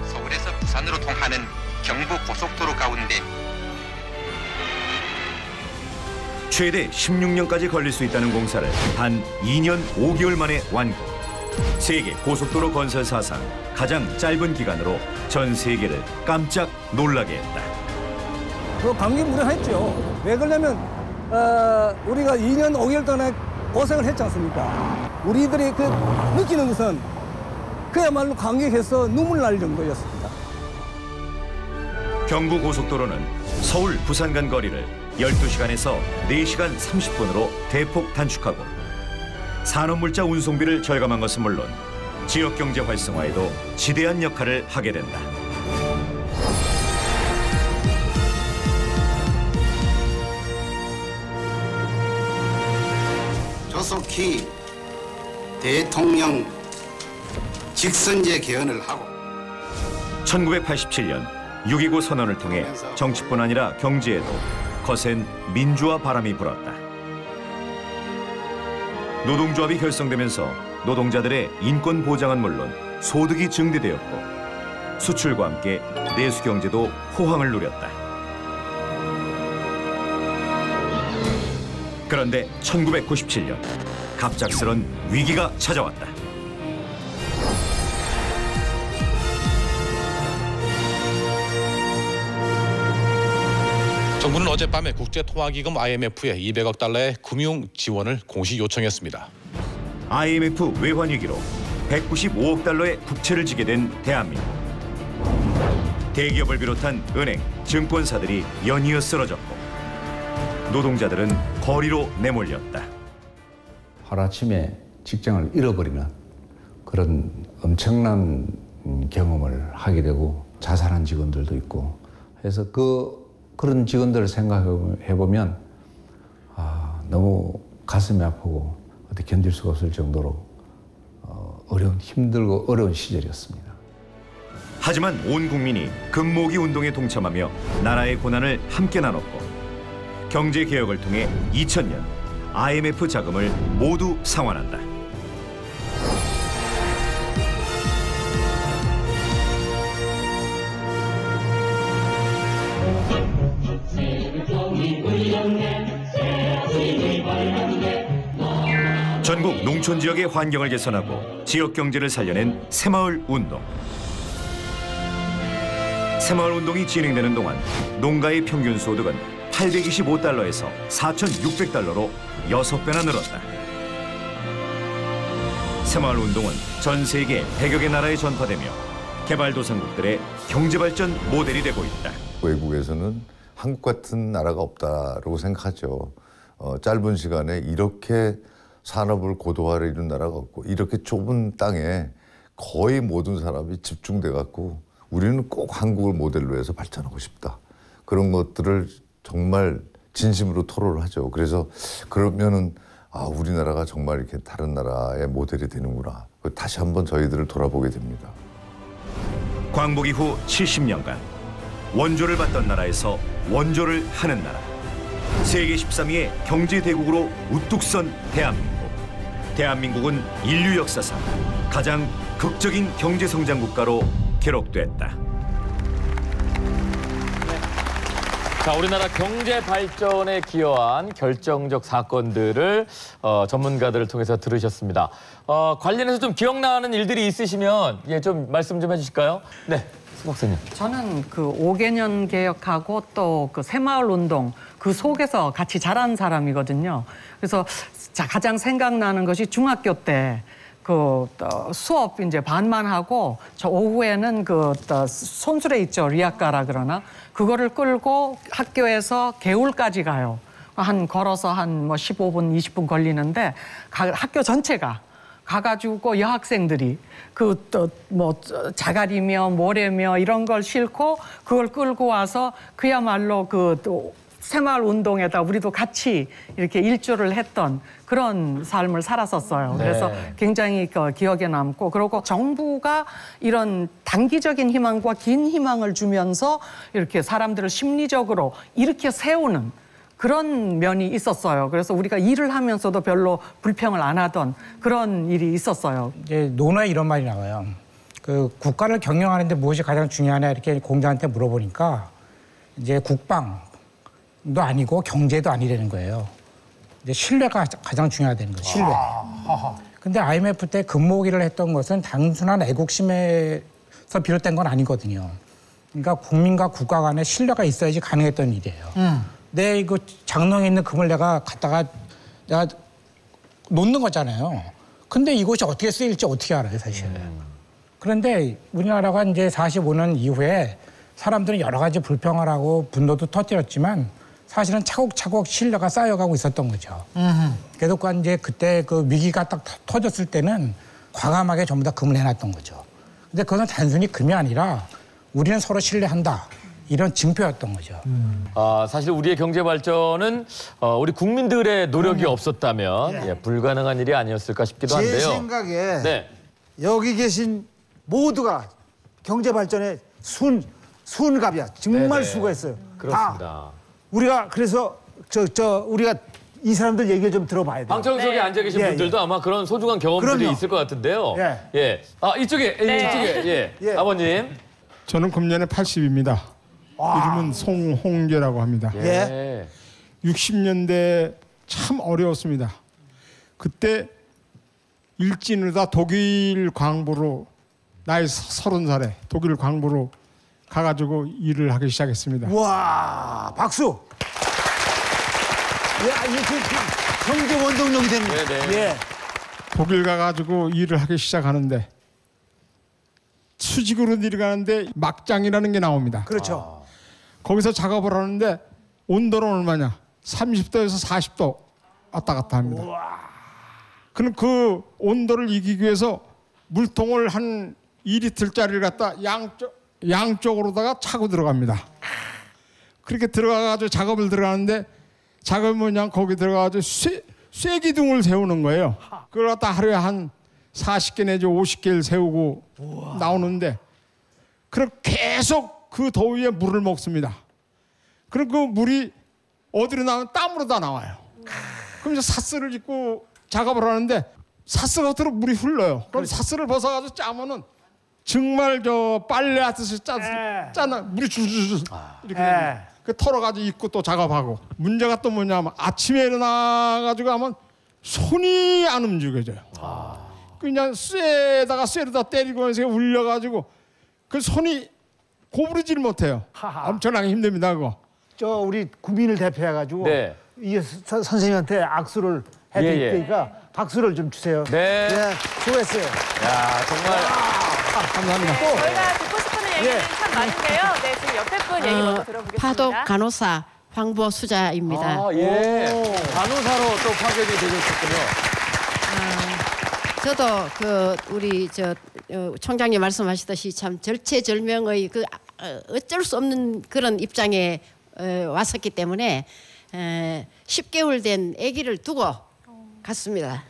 서울에서 부산으로 통하는 경부고속도로 가운데 최대 16년까지 걸릴 수 있다는 공사를 단 2년 5개월 만에 완공. 세계 고속도로 건설 사상 가장 짧은 기간으로 전 세계를 깜짝 놀라게 했다. 그 감개무량했죠. 왜 그러냐면 우리가 2년 5개월 동안에 고생을 했지 않습니까? 우리들이 그 느끼는 것은 그야말로 감격해서 눈물 날 정도였습니다. 경부고속도로는 서울 부산 간 거리를 12시간에서 4시간 30분으로 대폭 단축하고 산업물자 운송비를 절감한 것은 물론 지역경제 활성화에도 지대한 역할을 하게 된다. 조속히 대통령 직선제 개헌을 하고 1987년 6.29 선언을 통해 정치뿐 아니라 경제에도 거센 민주화 바람이 불었다. 노동조합이 결성되면서 노동자들의 인권 보장은 물론 소득이 증대되었고 수출과 함께 내수 경제도 호황을 누렸다. 그런데 1997년 갑작스런 위기가 찾아왔다. 정부는 어젯밤에 국제통화기금 IMF에 200억 달러의 금융 지원을 공식 요청했습니다. IMF 외환 위기로 195억 달러의 국채를 지게 된 대한민국. 대기업을 비롯한 은행, 증권사들이 연이어 쓰러졌고 노동자들은 거리로 내몰렸다. 하루아침에 직장을 잃어버리는 그런 엄청난 경험을 하게 되고 자살한 직원들도 있고 해서 그런 직원들을 생각해보면 너무 가슴이 아프고 어떻게 견딜 수가 없을 정도로 힘들고 어려운 시절이었습니다. 하지만 온 국민이 금모기 운동에 동참하며 나라의 고난을 함께 나눴고 경제 개혁을 통해 2000년 IMF 자금을 모두 상환한다. 전국 농촌 지역의 환경을 개선하고 지역 경제를 살려낸 새마을 운동. 새마을 운동이 진행되는 동안 농가의 평균 소득은 825달러에서 4,600달러로 6배나 늘었다. 새마을 운동은 전 세계 100여 개 나라에 전파되며 개발도상국들의 경제발전 모델이 되고 있다. 외국에서는 한국 같은 나라가 없다고 생각하죠. 짧은 시간에 이렇게 산업을 고도화를 이룬 나라가 없고 이렇게 좁은 땅에 거의 모든 사람이 집중돼 갖고 우리는 꼭 한국을 모델로 해서 발전하고 싶다. 그런 것들을 정말 진심으로 토론을 하죠. 그래서 그러면은 우리나라가 정말 이렇게 다른 나라의 모델이 되는구나. 다시 한번 저희들을 돌아보게 됩니다. 광복 이후 70년간 원조를 받던 나라에서 원조를 하는 나라. 세계 13위의 경제 대국으로 우뚝 선 대한민국. 대한민국은 인류 역사상 가장 극적인 경제 성장 국가로 기록됐다. 자, 우리나라 경제 발전에 기여한 결정적 사건들을 전문가들을 통해서 들으셨습니다. 관련해서 좀 기억나는 일들이 있으시면 좀 말씀 좀 해주실까요? 네, 수 박사님. 저는 그 5개년 개혁하고 또 그 새마을 운동 그 속에서 같이 자란 사람이거든요. 그래서 가장 생각나는 것이 중학교 때 그 수업 이제 반만 하고 저 오후에는 그 손수레 있죠, 리아카라 그러나 그거를 끌고 학교에서 개울까지 가요. 걸어서 한 15분, 20분 걸리는데 학교 전체가 가가지고 여학생들이 자갈이며 모래며 이런 걸 싣고 그걸 끌고 와서 그야말로 새마을 운동에다 우리도 같이 이렇게 일조를 했던 그런 삶을 살았었어요. 그래서 굉장히 기억에 남고, 그리고 정부가 이런 단기적인 희망과 긴 희망을 주면서 이렇게 사람들을 심리적으로 이렇게 세우는 그런 면이 있었어요. 그래서 우리가 일을 하면서도 별로 불평을 안 하던 그런 일이 있었어요. 이제 논어에 이런 말이 나와요. 그 국가를 경영하는데 무엇이 가장 중요하냐 이렇게 공자한테 물어보니까 이제 국방도 아니고 경제도 아니라는 거예요. 이제 신뢰가 가장 중요하다는 거예요. 신뢰. 근데 IMF 때 금모기를 했던 것은 단순한 애국심에서 비롯된 건 아니거든요. 그러니까 국민과 국가 간에 신뢰가 있어야지 가능했던 일이에요. 내 이거 장롱에 있는 금을 내가 놓는 거잖아요. 근데 이것이 어떻게 쓰일지 어떻게 알아요, 사실은. 그런데 우리나라가 이제 45년 이후에 사람들은 여러 가지 불평을 하고 분노도 터뜨렸지만 사실은 차곡차곡 신뢰가 쌓여가고 있었던 거죠. 그래서 이제 그때 그 위기가 딱 터졌을 때는 과감하게 전부 다 금을 해놨던 거죠. 근데 그건 단순히 금이 아니라 우리는 서로 신뢰한다. 이런 징표였던 거죠. 사실 우리의 경제 발전은 우리 국민들의 노력이 없었다면 불가능한 일이 아니었을까 싶기도 한데요. 제 생각에 여기 계신 모두가 경제 발전의 순갑이야. 정말 수고했어요. 그렇습니다. 우리가 그래서 우리가 이 사람들 얘기를 좀 들어봐야 돼요. 방청석에 앉아 계신 분들도 아마 그런 소중한 경험들이 그럼요. 있을 것 같은데요. 이쪽에 아버님. 저는 금년에 80입니다. 이름은 송홍재라고 합니다. 60년대 참 어려웠습니다. 그때 일진으로다 독일 광부로 나이 30살에 독일 광부로 가가지고 일을 하기 시작했습니다. 와, 박수. 경제 원동력이 되는 거예요. 예. 독일 가가지고 일을 하기 시작하는데 수직으로 내려가는데 막장이라는 게 나옵니다. 그렇죠. 거기서 작업을 하는데 온도는 얼마냐? 30도에서 40도 왔다 갔다 합니다. 그럼 그 온도를 이기기 위해서 물통을 한 2리터짜리를 갖다 양쪽으로다가 차고 들어갑니다. 그렇게 들어가가지고 작업을 들어가는데 작업이 뭐냐? 거기 들어가가지고 쐐기둥을 세우는 거예요. 그걸 갖다 하루에 한 40개 내지 50개를 세우고 나오는데 그럼 계속 그 더위에 물을 먹습니다. 그럼 그 물이 어디로 나오면 땀으로 다 나와요. 그럼 이제 사스를 입고 작업을 하는데 사스 겉으로 물이 흘러요. 그럼 사스를 벗어가지고 짜면은 정말 저 빨래 하듯이 짜나 물이 줄줄줄 이렇게 됩니다. 그 털어가지고 입고 또 작업하고 문제가 또 뭐냐면 아침에 일어나가지고 하면 손이 안 움직여져요. 그냥 쇠에다 때리고 해서 울려가지고 그 손이 고부르질 못해요. 엄청나게 힘듭니다 그거. 저 우리 구민을 대표해가지고 네. 이 선생님한테 악수를 해드릴 테니까 박수를 좀 주세요. 네. 수고했어요. 야 정말 감사합니다. 네, 저희가 듣고 싶은 얘기는 참 많은데요. 네, 지금 옆에 분 얘기 먼저 들어보겠습니다. 파독 간호사 황보수자입니다. 아, 예. 간호사로 또 파견이 되셨군요. 저도 그 우리 총장님 말씀하시듯이 참 절체절명의 그 어쩔 수 없는 그런 입장에 왔었기 때문에 10개월 된 아기를 두고 갔습니다.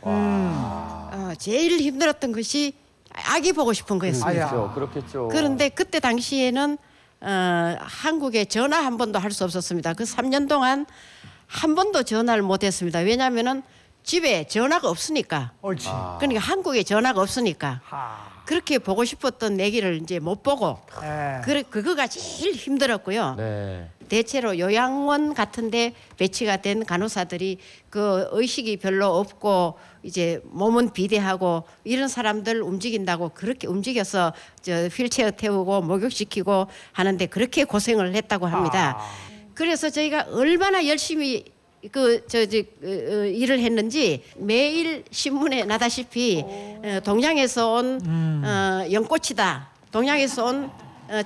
제일 힘들었던 것이 아기 보고 싶은 거였습니다. 그렇겠죠. 그런데 그때 당시에는 한국에 전화 한 번도 할 수 없었습니다. 그 3년 동안 한 번도 전화를 못 했습니다. 왜냐하면은 집에 전화가 없으니까. 그러니까 한국에 전화가 없으니까. 그렇게 보고 싶었던 아기를 이제 못 보고. 그거가 제일 힘들었고요. 네. 대체로 요양원 같은데 배치가 된 간호사들이 그 의식이 별로 없고 이제 몸은 비대하고 이런 사람들 움직인다고 그렇게 움직여서 휠체어 태우고 목욕시키고 하는데 그렇게 고생을 했다고 합니다. 그래서 저희가 얼마나 열심히 일을 했는지 매일 신문에 나다시피 동양에서 온 연꽃이다, 동양에서 온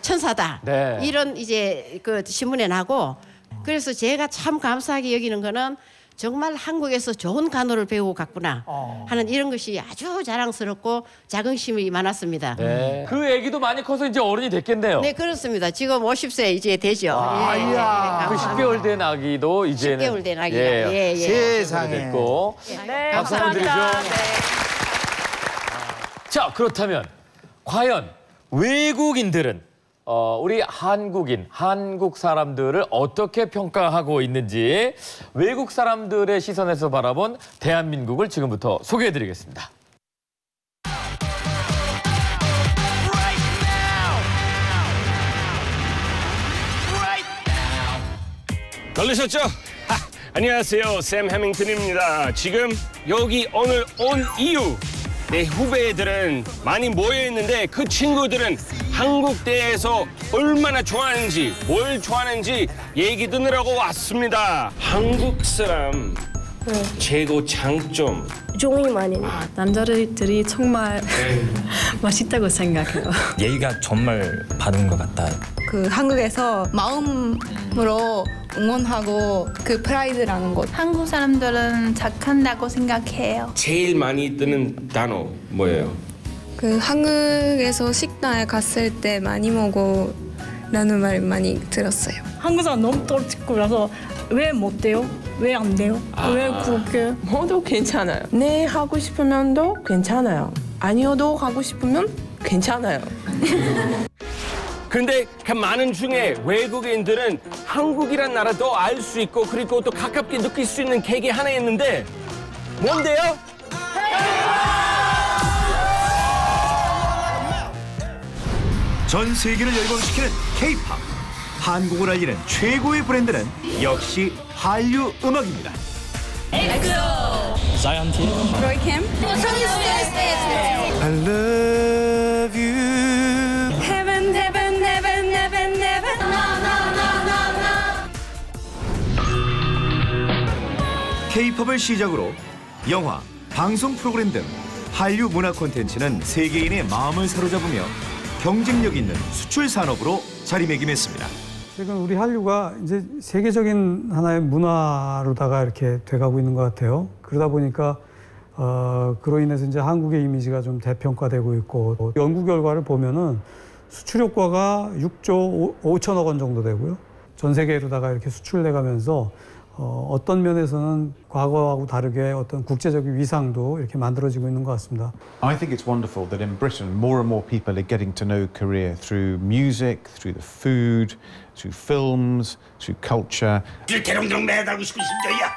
천사다. 네. 이런 이제 그 신문에 나고 그래서 제가 참 감사하게 여기는 거는 정말 한국에서 좋은 간호를 배우고 갔구나 하는 이런 것이 아주 자랑스럽고 자긍심이 많았습니다. 네. 그 애기도 많이 커서 이제 어른이 됐겠네요. 네, 그렇습니다. 지금 50세 이제 되죠. 그 10개월 된 아기도 이제는 10개월 된 아기가 세상에 됐고. 네, 박수 한번 드리죠. 자, 그렇다면 과연 외국인들은 우리 한국 사람들을 어떻게 평가하고 있는지 외국 사람들의 시선에서 바라본 대한민국을 지금부터 소개해드리겠습니다. 걸리셨죠? 안녕하세요, 샘 해밍턴입니다. 지금 여기 오늘 온 이유 내 후배들은 많이 모여있는데 그 친구들은 한국 대해서 얼마나 좋아하는지 뭘 좋아하는지 얘기 듣느라고 왔습니다. 한국 사람 최고 장점 종이 많이 남자들이 정말 맛있다고 생각해요. 예의가 정말 받은 것 같다. 그 한국에서 마음으로 응원하고 그 프라이드라는 것. 한국 사람들은 착한다고 생각해요. 제일 많이 뜨는 단어 뭐예요? 그 한국에서 식당에 갔을 때 많이 먹어라는 말 많이 들었어요. 한국 사람 너무 떨치고라서 왜 못 돼요? 왜 안 돼요? 왜 그렇게? 뭐도 괜찮아요. 네 하고 싶으면도 괜찮아요. 아니어도 하고 싶으면 괜찮아요. 근데 그 많은 중에 외국인들은 한국이란 나라도 알 수 있고 그리고 또 가깝게 느낄 수 있는 계기 하나 있는데 뭔데요? 전 세계를 열광시키는 K-팝. 한국을 알리는 최고의 브랜드는 역시 한류 음악입니다. 엑소, 자이언티, 로이캠, I love you. Heaven, heaven, heaven, heaven, heaven. K-팝을 시작으로 영화, 방송 프로그램 등 한류 문화 콘텐츠는 세계인의 마음을 사로잡으며 경쟁력 있는 수출 산업으로 자리매김했습니다. 최근 우리 한류가 이제 세계적인 하나의 문화로다가 이렇게 돼가고 있는 것 같아요. 그러다 보니까 그로 인해서 이제 한국의 이미지가 좀 대평가되고 있고, 연구 결과를 보면은 수출 효과가 6조 5천억 원 정도 되고요. 전 세계로다가 이렇게 수출돼가면서 어떤 면에서는 과거하고 다르게 어떤 국제적인 위상도 이렇게 만들어지고 있는 것 같습니다. I think it's wonderful that in Britain more and more people are getting to know Korea through music, through the food, through films, through culture. 대롱대롱 매달고 싶은 심정이야.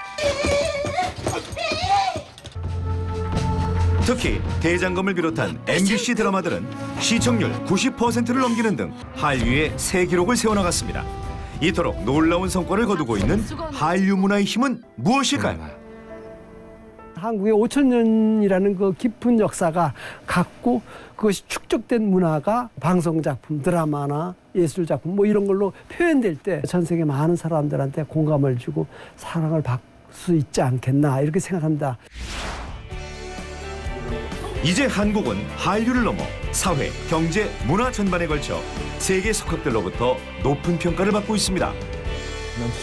특히 대장금을 비롯한 MBC 드라마들은 시청률 90%를 넘기는 등 한류의 새 기록을 세워나갔습니다. 이토록 놀라운 성과를 거두고 있는 한류 문화의 힘은 무엇일까요? 한국의 5,000년이라는 그 깊은 역사가 갖고 그것이 축적된 문화가 방송 작품, 드라마나 예술 작품 뭐 이런 걸로 표현될 때 전 세계 많은 사람들한테 공감을 주고 사랑을 받을 수 있지 않겠나 이렇게 생각합니다. 이제 한국은 한류를 넘어 사회, 경제, 문화 전반에 걸쳐 세계 석학들로부터 높은 평가를 받고 있습니다.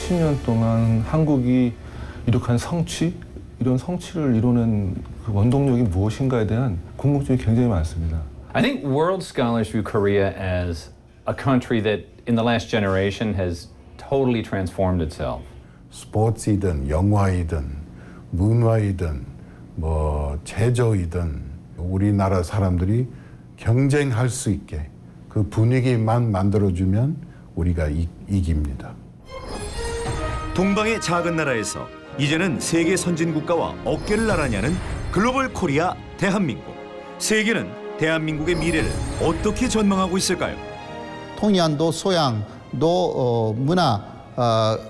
지난 70년 동안 한국이 이룩한 성취, 이런 성취를 이루는 그 원동력이 무엇인가에 대한 궁금증이 굉장히 많습니다. I think world scholars view Korea as a country that in the last generation has totally transformed itself. 스포츠이든 영화이든 문화이든 뭐 제조이든 우리나라 사람들이 경쟁할 수 있게 그 분위기만 만들어주면 우리가 이깁니다. 동방의 작은 나라에서 이제는 세계 선진국가와 어깨를 나란히 하는 글로벌 코리아 대한민국. 세계는 대한민국의 미래를 어떻게 전망하고 있을까요? 동해안도 소양도 문화,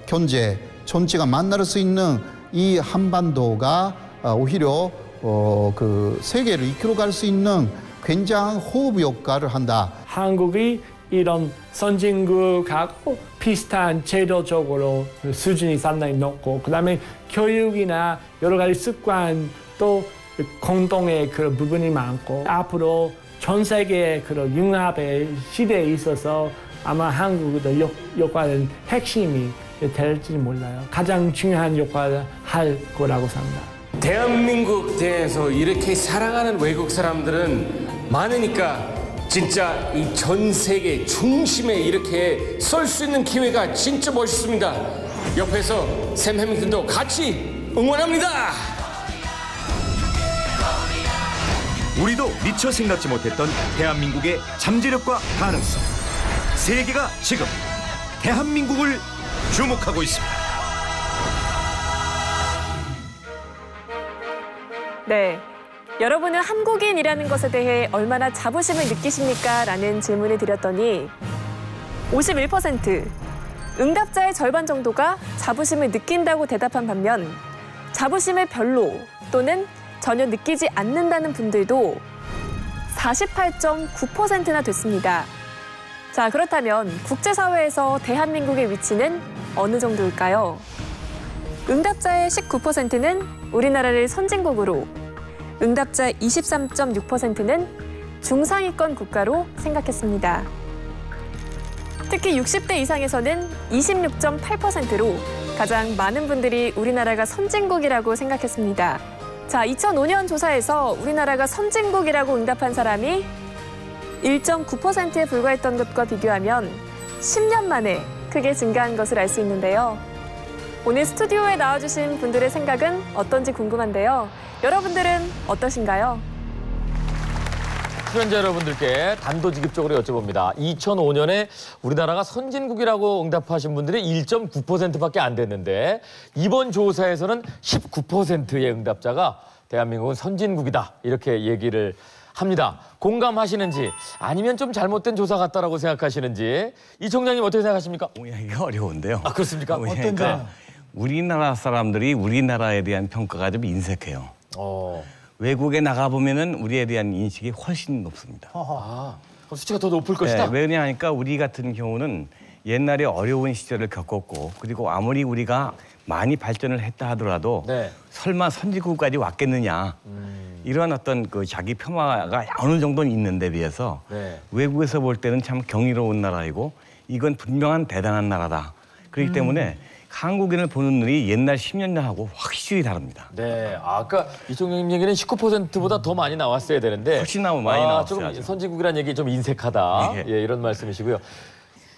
경제 전체가 만날 수 있는 이 한반도가 오히려 그 세계를 이끌어갈 수 있는 굉장한 호흡 역할을 한다. 한국이 이런 선진국하고 비슷한 제도적으로 수준이 상당히 높고, 그다음에 교육이나 여러 가지 습관 또 공동의 그런 부분이 많고, 앞으로 전 세계의 그런 융합의 시대에 있어서 아마 한국의 역할은 핵심이 될지 몰라요. 가장 중요한 역할을 할 거라고 생각합니다. 대한민국 대해서 이렇게 사랑하는 외국 사람들은 많으니까 진짜 이 전 세계 중심에 이렇게 설 수 있는 기회가 진짜 멋있습니다. 옆에서 샘 해밍턴도 같이 응원합니다. 우리도 미처 생각지 못했던 대한민국의 잠재력과 가능성. 세계가 지금 대한민국을 주목하고 있습니다. 네. 여러분은 한국인이라는 것에 대해 얼마나 자부심을 느끼십니까? 라는 질문을 드렸더니 51%, 응답자의 절반 정도가 자부심을 느낀다고 대답한 반면 자부심을 별로 또는 전혀 느끼지 않는다는 분들도 48.9%나 됐습니다. 자, 그렇다면 국제사회에서 대한민국의 위치는 어느 정도일까요? 응답자의 19%는 우리나라를 선진국으로, 응답자 23.6%는 중상위권 국가로 생각했습니다. 특히 60대 이상에서는 26.8%로 가장 많은 분들이 우리나라가 선진국이라고 생각했습니다. 자, 2005년 조사에서 우리나라가 선진국이라고 응답한 사람이 1.9%에 불과했던 것과 비교하면 10년 만에 크게 증가한 것을 알 수 있는데요. 오늘 스튜디오에 나와주신 분들의 생각은 어떤지 궁금한데요. 여러분들은 어떠신가요? 출연자 여러분들께 단도직입적으로 여쭤봅니다. 2005년에 우리나라가 선진국이라고 응답하신 분들이 1.9%밖에 안 됐는데 이번 조사에서는 19%의 응답자가 대한민국은 선진국이다 이렇게 얘기를 합니다. 공감하시는지 아니면 좀 잘못된 조사 같다라고 생각하시는지 이 총장님 어떻게 생각하십니까? 이게 어려운데요. 아, 그렇습니까? 그러니까 우리나라 사람들이 우리나라에 대한 평가가 좀 인색해요. 외국에 나가보면은 우리에 대한 인식이 훨씬 높습니다. 그럼 수치가 더 높을 것이다? 네, 왜냐하니까 우리 같은 경우는 옛날에 어려운 시절을 겪었고 그리고 아무리 우리가 많이 발전을 했다 하더라도 설마 선진국까지 왔겠느냐 이런 어떤 그 자기 폄하가 어느 정도는 있는데 비해서 외국에서 볼 때는 참 경이로운 나라이고 이건 분명한 대단한 나라다. 그렇기 때문에 한국인을 보는 눈이 옛날 10년 전하고 확실히 다릅니다. 네, 아까 이종영 얘기는 19%보다 더 많이 나왔어야 되는데 훨씬 많이 나왔어요. 조금 선진국이라는 얘기 좀 인색하다. 예, 이런 말씀이시고요.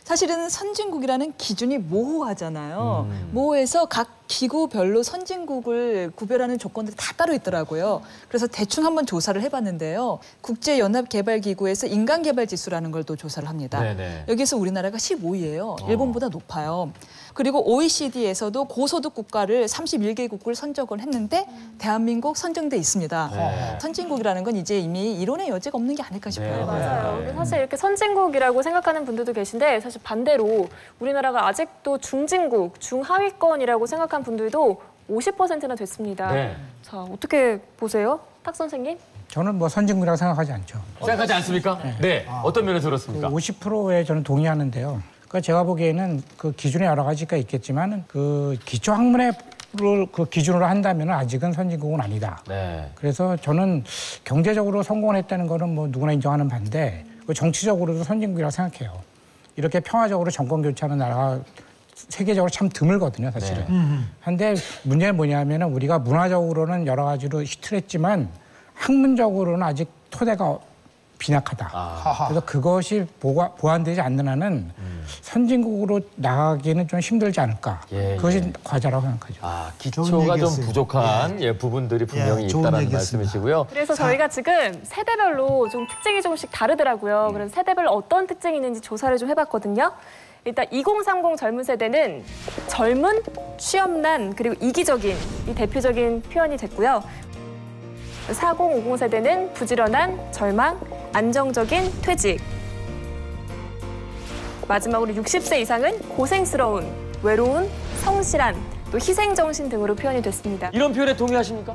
사실은 선진국이라는 기준이 모호하잖아요. 모호해서 각 기구별로 선진국을 구별하는 조건들이 다 따로 있더라고요. 그래서 대충 한번 조사를 해봤는데요. 국제연합개발기구에서 인간개발지수라는 걸 또 조사를 합니다. 네네. 여기서 우리나라가 15위예요. 일본보다 높아요. 그리고 OECD에서도 고소득 국가를 31개국을 선정을 했는데 대한민국 선정돼 있습니다. 선진국이라는 건 이제 이미 이론의 여지가 없는 게 아닐까 싶어요. 맞아요. 사실 이렇게 선진국이라고 생각하는 분들도 계신데 사실 반대로 우리나라가 아직도 중진국, 중하위권이라고 생각하는 분들도 50%나 됐습니다. 자, 어떻게 보세요? 탁 선생님? 저는 뭐 선진국이라고 생각하지 않죠. 생각하지 않습니까? 네. 어떤 면에서 그렇습니까? 50%에 저는 동의하는데요. 그러니까 제가 보기에는 그 기준에 여러 가지가 있겠지만 그 기초 학문을 그 기준으로 한다면 아직은 선진국은 아니다. 그래서 저는 경제적으로 성공을 했다는 거는 뭐 누구나 인정하는 바인데 정치적으로도 선진국이라고 생각해요. 이렇게 평화적으로 정권 교체하는 나라가 세계적으로 참 드물거든요, 사실은. 근데 문제는 뭐냐면 우리가 문화적으로는 여러 가지로 히트했지만 학문적으로는 아직 토대가 빈약하다. 그래서 그것이 보완되지 않는 한은 선진국으로 나가기는 좀 힘들지 않을까. 그것이 과제라고 생각하죠. 기초가 좀 부족한 부분들이 분명히 있다는 말씀이시고요. 그래서 저희가 지금 세대별로 좀 특징이 조금씩 다르더라고요. 그래서 세대별로 어떤 특징이 있는지 조사를 좀 해봤거든요. 일단 2030 젊은 세대는 젊은, 취업난, 그리고 이기적인 이 대표적인 표현이 됐고요. 4050 세대는 부지런한, 절망, 안정적인 퇴직. 마지막으로 60세 이상은 고생스러운, 외로운, 성실한, 또 희생정신 등으로 표현이 됐습니다. 이런 표현에 동의하십니까?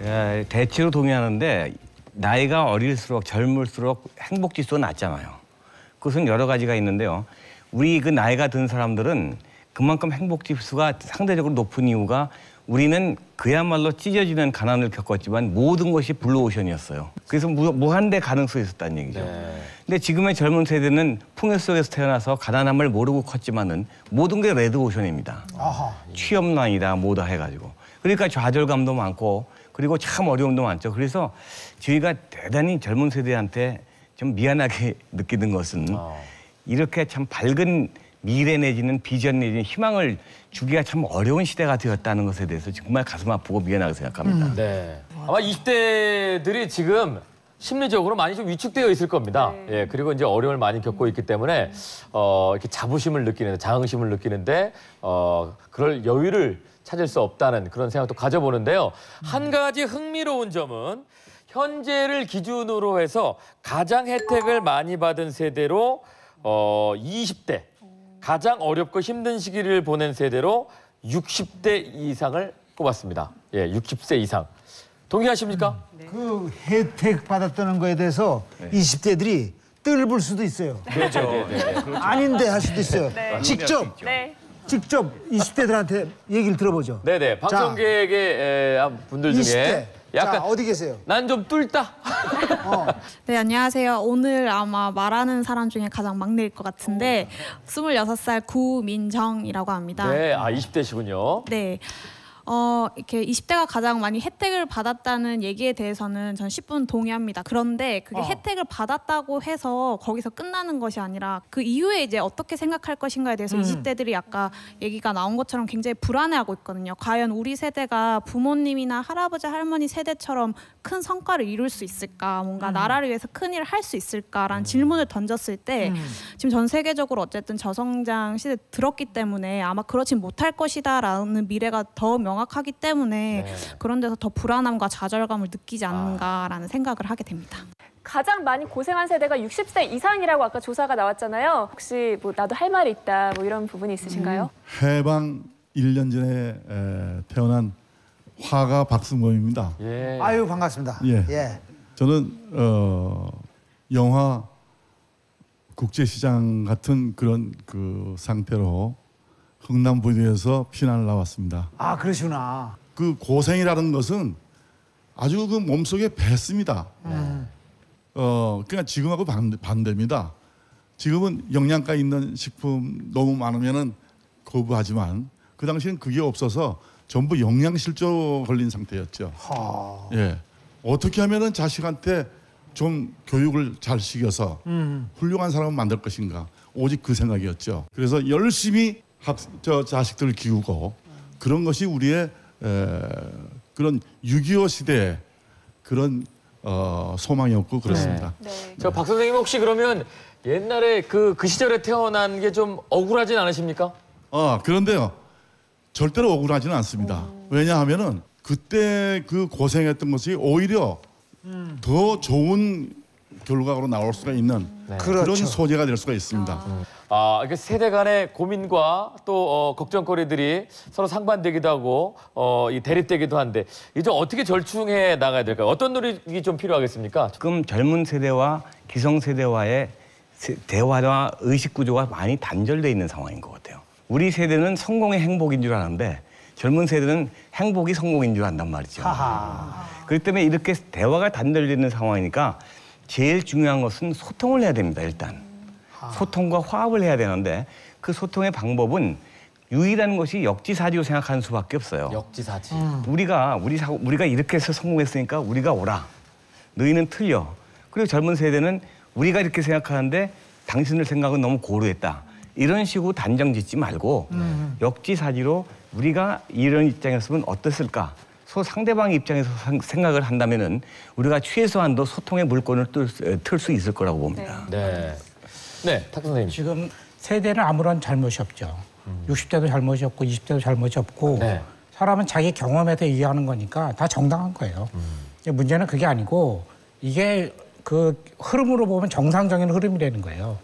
예, 대체로 동의하는데 나이가 어릴수록 젊을수록 행복지수가 낮잖아요. 그것은 여러 가지가 있는데요. 우리 그 나이가 든 사람들은 그만큼 행복지수가 상대적으로 높은 이유가 우리는 그야말로 찢어지는 가난을 겪었지만 모든 것이 블루오션이었어요. 그래서 무한대 가능성이 있었다는 얘기죠. 근데 지금의 젊은 세대는 풍요 속에서 태어나서 가난함을 모르고 컸지만은 모든 게 레드오션입니다. 취업난이다 뭐다 해가지고. 그러니까 좌절감도 많고 그리고 참 어려움도 많죠. 그래서 저희가 대단히 젊은 세대한테 좀 미안하게 느끼는 것은 이렇게 참 밝은 미래 내지는 비전 내지는 희망을 주기가 참 어려운 시대가 되었다는 것에 대해서 정말 가슴 아프고 미안하게 생각합니다. 네. 아마 20대들이 지금 심리적으로 많이 좀 위축되어 있을 겁니다. 예, 그리고 이제 어려움을 많이 겪고 있기 때문에 이렇게 자부심을 느끼는데, 자긍심을 느끼는데 그럴 여유를 찾을 수 없다는 그런 생각도 가져보는데요. 한 가지 흥미로운 점은 현재를 기준으로 해서 가장 혜택을 많이 받은 세대로 20대, 가장 어렵고 힘든 시기를 보낸 세대로 60대 이상을 꼽았습니다. 예, 60세 이상. 동의하십니까? 그 혜택 받았다는 거에 대해서 20대들이 뜰불 수도 있어요. 그렇죠. 아닌데 할 수도 있어요. 직접 20대들한테 얘기를 들어보죠. 네네. 방송계의 분들 중에 20대. 약간 자, 어디 계세요? 난 좀 뚫다. 네, 안녕하세요. 오늘 아마 말하는 사람 중에 가장 막내일 것 같은데 26살 구민정이라고 합니다. 네, 20대시군요. 네. 이렇게 20대가 가장 많이 혜택을 받았다는 얘기에 대해서는 전 10분 동의합니다. 그런데 그게 혜택을 받았다고 해서 거기서 끝나는 것이 아니라 그 이후에 이제 어떻게 생각할 것인가에 대해서 20대들이 아까 얘기가 나온 것처럼 굉장히 불안해하고 있거든요. 과연 우리 세대가 부모님이나 할아버지, 할머니 세대처럼 큰 성과를 이룰 수 있을까? 뭔가 나라를 위해서 큰 일을 할 수 있을까라는 질문을 던졌을 때 지금 전 세계적으로 어쨌든 저성장 시대에 들었기 때문에 아마 그렇지 못할 것이다라는 미래가 더 명확하기 때문에 그런 데서 더 불안함과 좌절감을 느끼지 않는가라는 생각을 하게 됩니다. 가장 많이 고생한 세대가 60세 이상이라고 아까 조사가 나왔잖아요. 혹시 뭐 나도 할 말이 있다 뭐 이런 부분이 있으신가요? 해방 1년 전에 태어난 화가 박승범입니다. 아유 반갑습니다. 저는 영화 국제시장 같은 그런 그 상태로 흥남부두에서 피난을 나왔습니다. 아, 그러시구나. 그 고생이라는 것은 아주 그 몸속에 뱄습니다. 그러니까 지금하고 반대입니다. 지금은 영양가 있는 식품 너무 많으면은 거부하지만 그 당시엔 그게 없어서 전부 영양실조 걸린 상태였죠. 예, 어떻게 하면은 자식한테 좀 교육을 잘 시켜서 훌륭한 사람을 만들 것인가, 오직 그 생각이었죠. 그래서 열심히 자식들을 키우고 그런 것이 우리의 그런 6.25 시대의 그런 소망이었고 그렇습니다. 저 박 선생님 혹시 그러면 옛날에 그 시절에 태어난 게 좀 억울하진 않으십니까? 그런데요, 절대로 억울하지는 않습니다. 왜냐하면은 그때 그 고생했던 것이 오히려 더 좋은 결과로 나올 수가 있는 그런 소재가 될 수가 있습니다. 이렇게 세대 간의 고민과 또 걱정거리들이 서로 상반되기도 하고 이 대립되기도 한데 이제 어떻게 절충해 나가야 될까요? 어떤 노력이 좀 필요하겠습니까? 지금 젊은 세대와 기성세대와의 대화와 의식 구조가 많이 단절돼 있는 상황인 것 같아요. 우리 세대는 성공이 행복인 줄 아는데 젊은 세대는 행복이 성공인 줄 안단 말이죠. 그렇기 때문에 이렇게 대화가 단절되어 있는 상황이니까 제일 중요한 것은 소통을 해야 됩니다. 일단 소통과 화합을 해야 되는데 그 소통의 방법은 유일한 것이 역지사지로 생각하는 수밖에 없어요. 역지사지. 우리가 이렇게 해서 성공했으니까 우리가 오라. 너희는 틀려. 그리고 젊은 세대는 우리가 이렇게 생각하는데 당신들 생각은 너무 고루했다. 이런 식으로 단정 짓지 말고 역지사지로 우리가 이런 입장이었으면 어땠을까? 상대방의 입장에서 생각을 한다면은 우리가 최소한도 소통의 물건을 틀 수 있을 거라고 봅니다. 탁 선생님. 지금 세대는 아무런 잘못이 없죠. 60대도 잘못이 없고 20대도 잘못이 없고 사람은 자기 경험에서 얘기하는 거니까 다 정당한 거예요. 문제는 그게 아니고 이게 그 흐름으로 보면 정상적인 흐름이라는 거예요.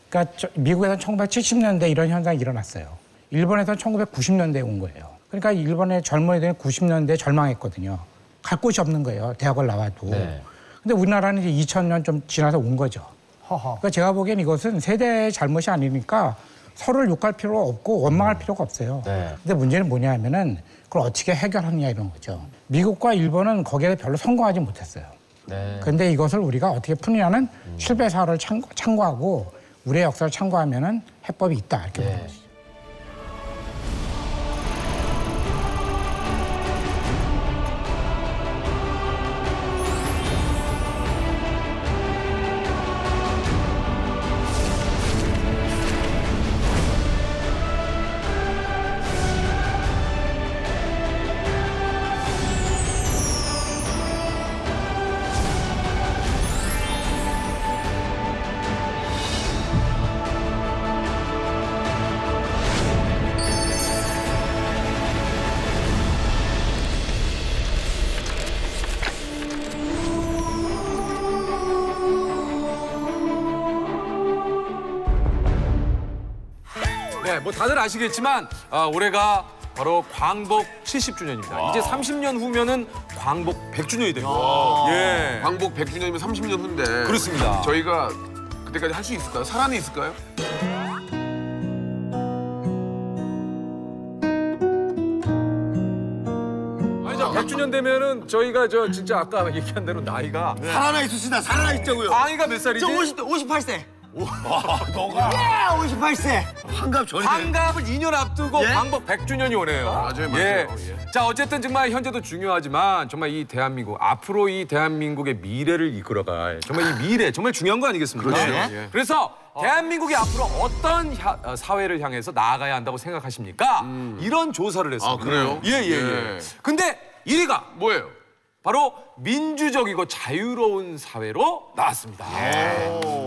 그러니까 미국에서는 1970년대 이런 현상이 일어났어요. 일본에서는 1990년대에 온 거예요. 그러니까 일본의 젊은이들은 90년대에 절망했거든요. 갈 곳이 없는 거예요. 대학을 나와도. 근데 우리나라는 이제 2000년 좀 지나서 온 거죠. 그러니까 제가 보기엔 이것은 세대의 잘못이 아니니까 서로를 욕할 필요가 없고 원망할 필요가 없어요. 근데 문제는 뭐냐 하면은 그걸 어떻게 해결하느냐 이런 거죠. 미국과 일본은 거기에 별로 성공하지 못했어요. 근데 이것을 우리가 어떻게 푸느냐는 실패 사례를 참고하고 우리의 역사를 참고하면은 해법이 있다 이렇게 보는 거죠. 뭐 다들 아시겠지만 올해가 바로 광복 70주년입니다. 이제 30년 후면은 광복 100주년이 됩니다. 예. 광복 100주년이면 30년 후인데. 그렇습니다. 저희가 그때까지 할 수 있을까요? 살아는 있을까요? 아니죠. 100주년 되면은 저희가 진짜 아까 얘기한 대로 나이가 살아나 있읍시다. 살아나 있자고요. 나이가 몇 살이지? 저 58세. 너가? 예, 58세. 환갑 전이 환갑을 2년 앞두고 광복 100주년이 오네요. 맞아요. 예. 자, 어쨌든 정말 현재도 중요하지만 정말 이 대한민국, 앞으로 이 대한민국의 미래를 이끌어갈 정말 이 미래, 정말 중요한 거 아니겠습니까? 그렇죠. 예. 그래서 대한민국이 앞으로 어떤 사회를 향해서 나아가야 한다고 생각하십니까? 이런 조사를 했습니다. 아, 그래요? 예. 근데 1위가 뭐예요? 바로 민주적이고 자유로운 사회로 나왔습니다.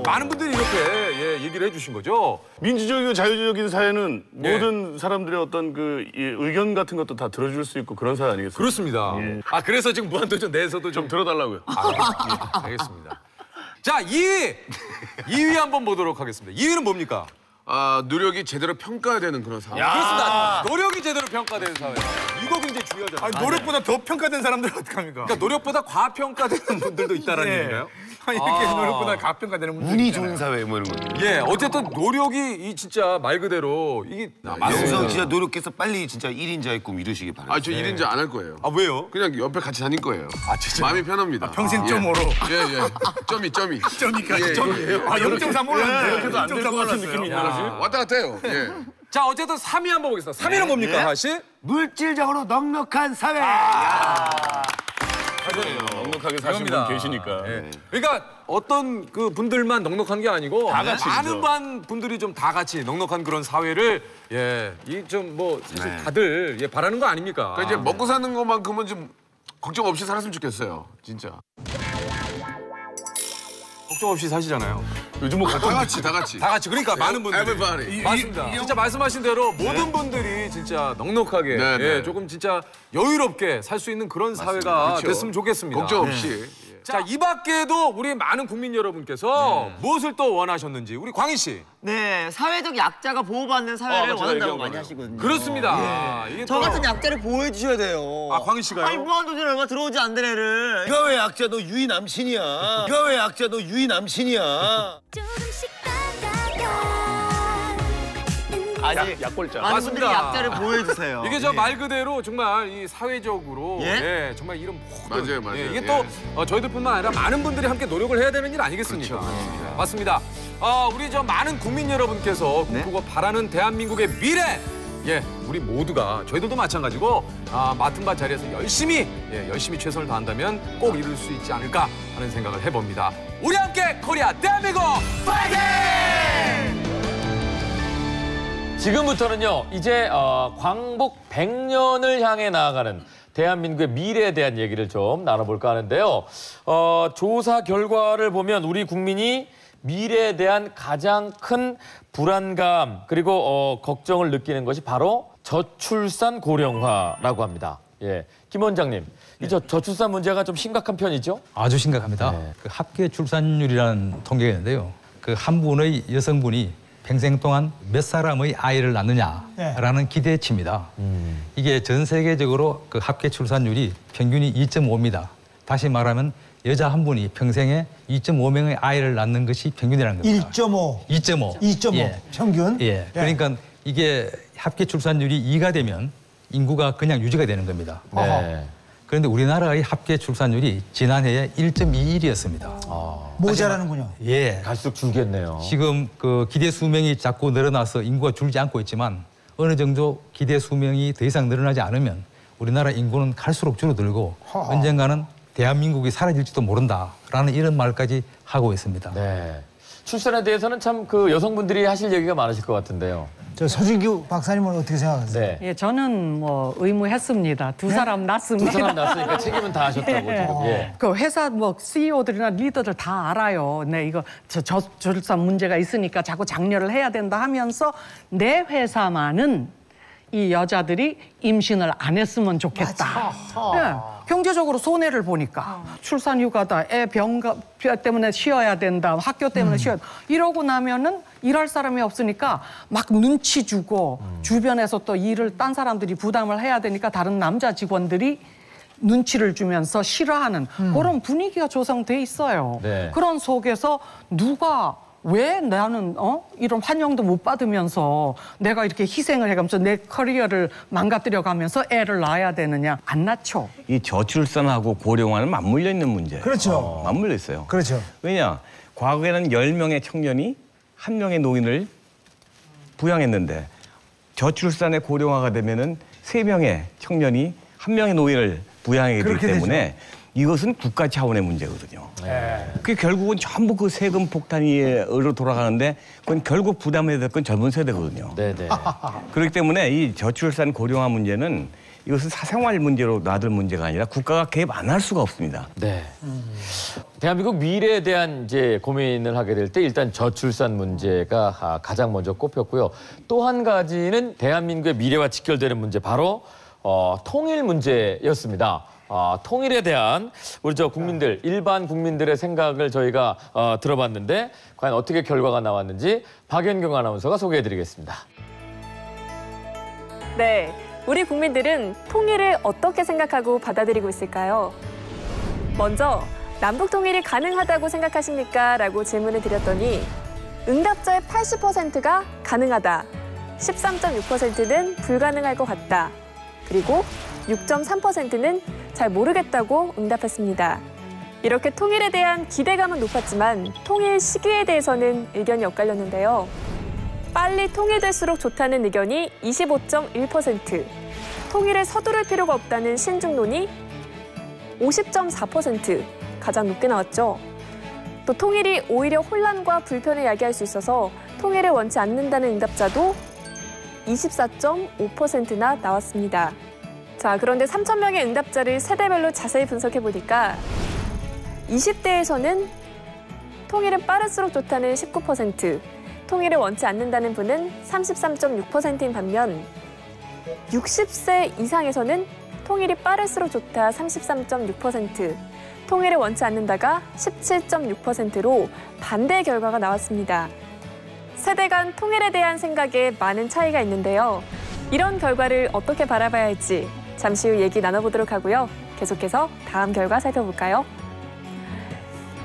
많은 분들이 이렇게 얘기를 해주신 거죠. 민주적이고 자유적인 사회는 모든 사람들의 어떤 그 의견 같은 것도 다 들어줄 수 있고 그런 사회 아니겠습니까? 그렇습니다. 그래서 지금 무한도전 내에서도 좀 들어달라고요. 알겠습니다. 자, 2위 한번 보도록 하겠습니다. 2위는 뭡니까? 노력이 제대로 평가되는 그런 사회. 그렇습니다. 노력이 제대로 평가되는 사회. 이거 굉장히 중요하잖아요. 아니, 노력보다 더 평가된 사람들은 어떡합니까? 그러니까 노력보다 과평가되는 분들도 있다는 예. 얘기인가요? 이렇게 노력보다 과평가되는 분들 운이 있잖아요. 좋은 사회 뭐 이런 거. 예, 어쨌든 노력이 이 진짜 말 그대로 이게 영성 진짜 노력해서 빨리 진짜 1인자의 꿈 이루시기 바랍니다. 저 1인자 안 할 거예요. 아, 왜요? 그냥 옆에 같이 다닐 거예요. 진짜? 마음이 편합니다. 평생 점으로. 예. 점이까지. 점이에요? 0.3 올랐네. 이렇게도 안 될 것 같은 느낌이 있나 왔다 갔다 해요. 예. 자, 어쨌든 3위 한번 보겠습니다. 3위는 뭡니까, 하시? 물질적으로 넉넉한 사회. 넉넉하게 사시는 분 계시니까. 그러니까 어떤 그 분들만 넉넉한 게 아니고 다 같이 많은 반 분들이 좀 다 같이 넉넉한 그런 사회를 이 좀 뭐 사실 다들 바라는 거 아닙니까? 그러니까 이제 먹고 사는 것만큼은 좀 걱정 없이 살았으면 좋겠어요. 진짜. 걱정 없이 사시잖아요. 요즘 뭐 다 같이. 다 같이. 그러니까 많은 분들이. Everybody. 맞습니다. 진짜 말씀하신 대로 모든 분들이 진짜 넉넉하게 네. 조금 진짜 여유롭게 살 수 있는 그런 사회가 그렇죠. 됐으면 좋겠습니다. 걱정 없이. 자, 이 밖에도 우리 많은 국민 여러분께서 무엇을 또 원하셨는지 우리 광희 씨. 네, 사회적 약자가 보호받는 사회를 원한다고 많이 하시거든요. 그렇습니다. 이게 저 또- 같은 약자를 보호해 주셔야 돼요. 광희 씨가요? 아니, 무한도전 얼마 들어오지 않는 애를. 네가 왜 약자 너 유이 남친이야. 네가 왜 약자 너 유이 남친이야. 아니, 약골자. 많은 분들이 약자를 보호해 주세요. 이게 저 말 그대로 정말 이 사회적으로 정말 이런 모든 맞아요. 이게 또 저희들뿐만 아니라 많은 분들이 함께 노력을 해야 되는 일 아니겠습니까? 맞습니다. 우리 저 많은 국민 여러분께서 꿈꾸고 바라는 대한민국의 미래. 우리 모두가 저희들도 마찬가지고 맡은 바 자리에서 열심히 최선을 다한다면 꼭 이룰 수 있지 않을까 하는 생각을 해봅니다. 우리 함께 코리아 대한민국 파이팅! 지금부터는요, 이제 광복 100년을 향해 나아가는 대한민국의 미래에 대한 얘기를 좀 나눠볼까 하는데요. 조사 결과를 보면 우리 국민이 미래에 대한 가장 큰 불안감 그리고 걱정을 느끼는 것이 바로 저출산 고령화라고 합니다. 김 원장님, 이 저출산 문제가 좀 심각한 편이죠? 아주 심각합니다. 그 합계 출산율이라는 통계가 있는데요. 그 한 분의 여성분이 평생 동안 몇 사람의 아이를 낳느냐라는 기대치입니다. 이게 전 세계적으로 그 합계 출산율이 평균이 2.5입니다. 다시 말하면 여자 한 분이 평생에 2.5명의 아이를 낳는 것이 평균이라는 겁니다. 2.5. 평균? 그러니까 이게 합계 출산율이 2가 되면 인구가 그냥 유지가 되는 겁니다. 그런데 우리나라의 합계 출산율이 지난해에 1.21이었습니다. 모자라는군요. 갈수록 줄겠네요. 지금 그 기대 수명이 자꾸 늘어나서 인구가 줄지 않고 있지만 어느 정도 기대 수명이 더 이상 늘어나지 않으면 우리나라 인구는 갈수록 줄어들고 언젠가는 대한민국이 사라질지도 모른다라는 이런 말까지 하고 있습니다. 출산에 대해서는 참 그 여성분들이 하실 얘기가 많으실 것 같은데요. 저 서진규 박사님은 어떻게 생각하세요? 예, 저는 뭐 의무했습니다. 두 사람 낳습니다. 두 사람 낳았으니까 책임은 다 하셨다고 지금. 그 회사 뭐 CEO들이나 리더들 다 알아요. 네, 이거 저출산 문제가 있으니까 자꾸 장려를 해야 된다 하면서 내 회사만은 이 여자들이 임신을 안 했으면 좋겠다. 경제적으로 손해를 보니까 출산 휴가다, 애 병 때문에 쉬어야 된다, 학교 때문에 쉬어야 된다. 이러고 나면은 일할 사람이 없으니까 막 눈치 주고 주변에서 또 일을 딴 사람들이 부담을 해야 되니까 다른 남자 직원들이 눈치를 주면서 싫어하는 그런 분위기가 조성돼 있어요. 그런 속에서 누가 왜 나는 이런 환영도 못 받으면서 내가 이렇게 희생을 해가면서 내 커리어를 망가뜨려가면서 애를 낳아야 되느냐. 안 낳죠. 이 저출산하고 고령화는 맞물려 있는 문제. 그렇죠. 맞물려 있어요. 그렇죠. 왜냐? 과거에는 10명의 청년이 1명의 노인을 부양했는데 저출산의 고령화가 되면은 3명의 청년이 1명의 노인을 부양하게 되기 때문에 이것은 국가 차원의 문제거든요. 그게 결국은 전부 그 세금 폭탄으로 돌아가는데 그건 결국 부담해야 될 건 젊은 세대거든요. 그렇기 때문에 이 저출산 고령화 문제는 이것은 사생활 문제로 놔둘 문제가 아니라 국가가 개입 안 할 수가 없습니다. 대한민국 미래에 대한 이제 고민을 하게 될 때 일단 저출산 문제가 가장 먼저 꼽혔고요. 또 한 가지는 대한민국의 미래와 직결되는 문제, 바로 통일 문제였습니다. 통일에 대한 우리 국민들, 일반 국민들의 생각을 저희가 들어봤는데 과연 어떻게 결과가 나왔는지 박연경 아나운서가 소개해드리겠습니다. 네, 우리 국민들은 통일을 어떻게 생각하고 받아들이고 있을까요? 먼저 남북 통일이 가능하다고 생각하십니까? 라고 질문을 드렸더니 응답자의 80%가 가능하다, 13.6%는 불가능할 것 같다, 그리고 6.3%는 잘 모르겠다고 응답했습니다. 이렇게 통일에 대한 기대감은 높았지만 통일 시기에 대해서는 의견이 엇갈렸는데요. 빨리 통일될수록 좋다는 의견이 25.1%, 통일에 서두를 필요가 없다는 신중론이 50.4%, 가장 높게 나왔죠. 또 통일이 오히려 혼란과 불편을 야기할 수 있어서 통일을 원치 않는다는 응답자도 24.5%나 나왔습니다. 자, 그런데 3,000명의 응답자를 세대별로 자세히 분석해보니까 20대에서는 통일은 빠를수록 좋다는 19%, 통일을 원치 않는다는 분은 33.6%인 반면 60세 이상에서는 통일이 빠를수록 좋다 33.6%, 통일을 원치 않는다가 17.6%로 반대 결과가 나왔습니다. 세대 간 통일에 대한 생각에 많은 차이가 있는데요. 이런 결과를 어떻게 바라봐야 할지 잠시 후 얘기 나눠보도록 하고요. 계속해서 다음 결과 살펴볼까요?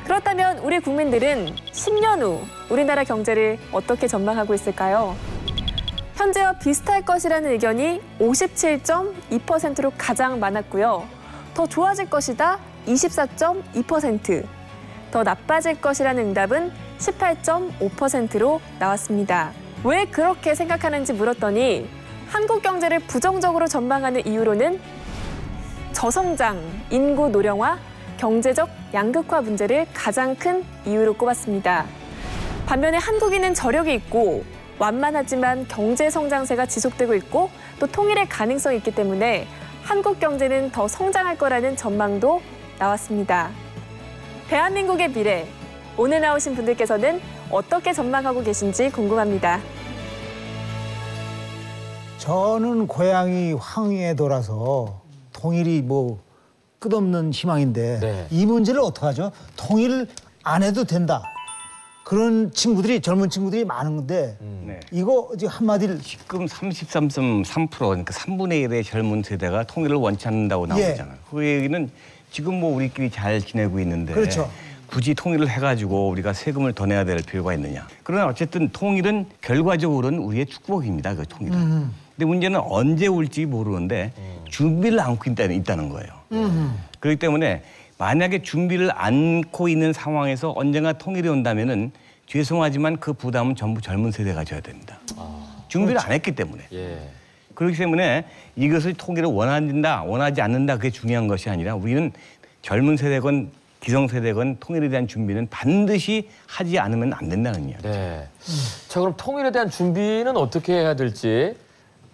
그렇다면 우리 국민들은 10년 후 우리나라 경제를 어떻게 전망하고 있을까요? 현재와 비슷할 것이라는 의견이 57.2%로 가장 많았고요. 더 좋아질 것이다 24.2%, 더 나빠질 것이라는 응답은 18.5%로 나왔습니다. 왜 그렇게 생각하는지 물었더니 한국 경제를 부정적으로 전망하는 이유로는 저성장, 인구 노령화, 경제적 양극화 문제를 가장 큰 이유로 꼽았습니다. 반면에 한국인은 저력이 있고 완만하지만 경제 성장세가 지속되고 있고 또 통일의 가능성이 있기 때문에 한국 경제는 더 성장할 거라는 전망도 나왔습니다. 대한민국의 미래, 오늘 나오신 분들께서는 어떻게 전망하고 계신지 궁금합니다. 저는 고향이 황해도라서 통일이 뭐 끝없는 희망인데 네. 이 문제를 어떡하죠? 통일 안 해도 된다. 그런 친구들이, 젊은 친구들이 많은데 이거 지금 한마디를 지금 33.3% 그러니까 3분의 1의 젊은 세대가 통일을 원치 않는다고 나오잖아요. 그 얘기는 지금 뭐 우리끼리 잘 지내고 있는데 그렇죠. 굳이 통일을 해가지고 우리가 세금을 더 내야 될 필요가 있느냐. 그러나 어쨌든 통일은 결과적으로는 우리의 축복입니다. 그 통일은. 근데 문제는 언제 올지 모르는데 준비를 안고 있다는 거예요. 그렇기 때문에 만약에 준비를 안고 있는 상황에서 언젠가 통일이 온다면은 죄송하지만 그 부담은 전부 젊은 세대가 져야 됩니다. 준비를 그렇죠. 안 했기 때문에. 예. 그렇기 때문에 이것을 통일을 원한다, 원하지 않는다 그게 중요한 것이 아니라 우리는 젊은 세대건 기성세대건 통일에 대한 준비는 반드시 하지 않으면 안 된다는 이야기죠. 네. 자, 그럼 통일에 대한 준비는 어떻게 해야 될지?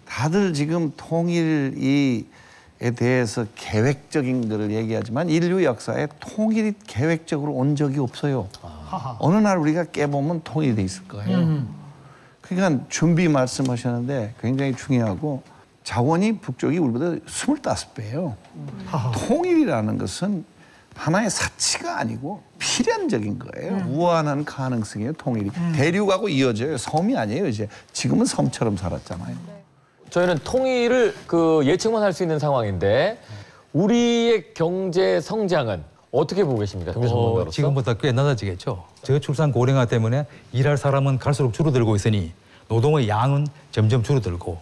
다들 지금 통일에 대해서 계획적인 것을 얘기하지만 인류 역사에 통일이 계획적으로 온 적이 없어요. 어느 날 우리가 깨보면 통일이 돼 있을 거예요. 그러니까 준비 말씀하셨는데 굉장히 중요하고 자원이 북쪽이 우리보다 25배예요. 통일이라는 것은 하나의 사치가 아니고 필연적인 거예요. 무한한 가능성이에요, 통일이. 대륙하고 이어져요. 섬이 아니에요, 이제. 지금은 섬처럼 살았잖아요. 저희는 통일을 예측만 할 수 있는 상황인데 우리의 경제 성장은 어떻게 보고 계십니까? 경제 전문가로서. 지금보다 꽤 낮아지겠죠. 저출산 고령화 때문에 일할 사람은 갈수록 줄어들고 있으니 노동의 양은 점점 줄어들고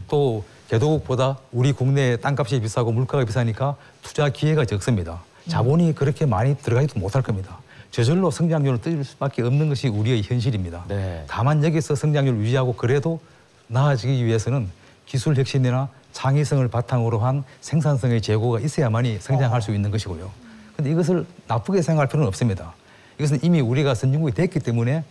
또 개도국보다 우리 국내 땅값이 비싸고 물가가 비싸니까 투자 기회가 적습니다. 자본이 그렇게 많이 들어가지도 못할 겁니다. 저절로 성장률을 떨어질 수밖에 없는 것이 우리의 현실입니다. 네. 다만 여기서 성장률을 유지하고 그래도 나아지기 위해서는 기술 혁신이나 창의성을 바탕으로 한 생산성의 제고가 있어야만이 성장할 수 있는 것이고요. 그런데 이것을 나쁘게 생각할 필요는 없습니다. 이것은 이미 우리가 선진국이 됐기 때문에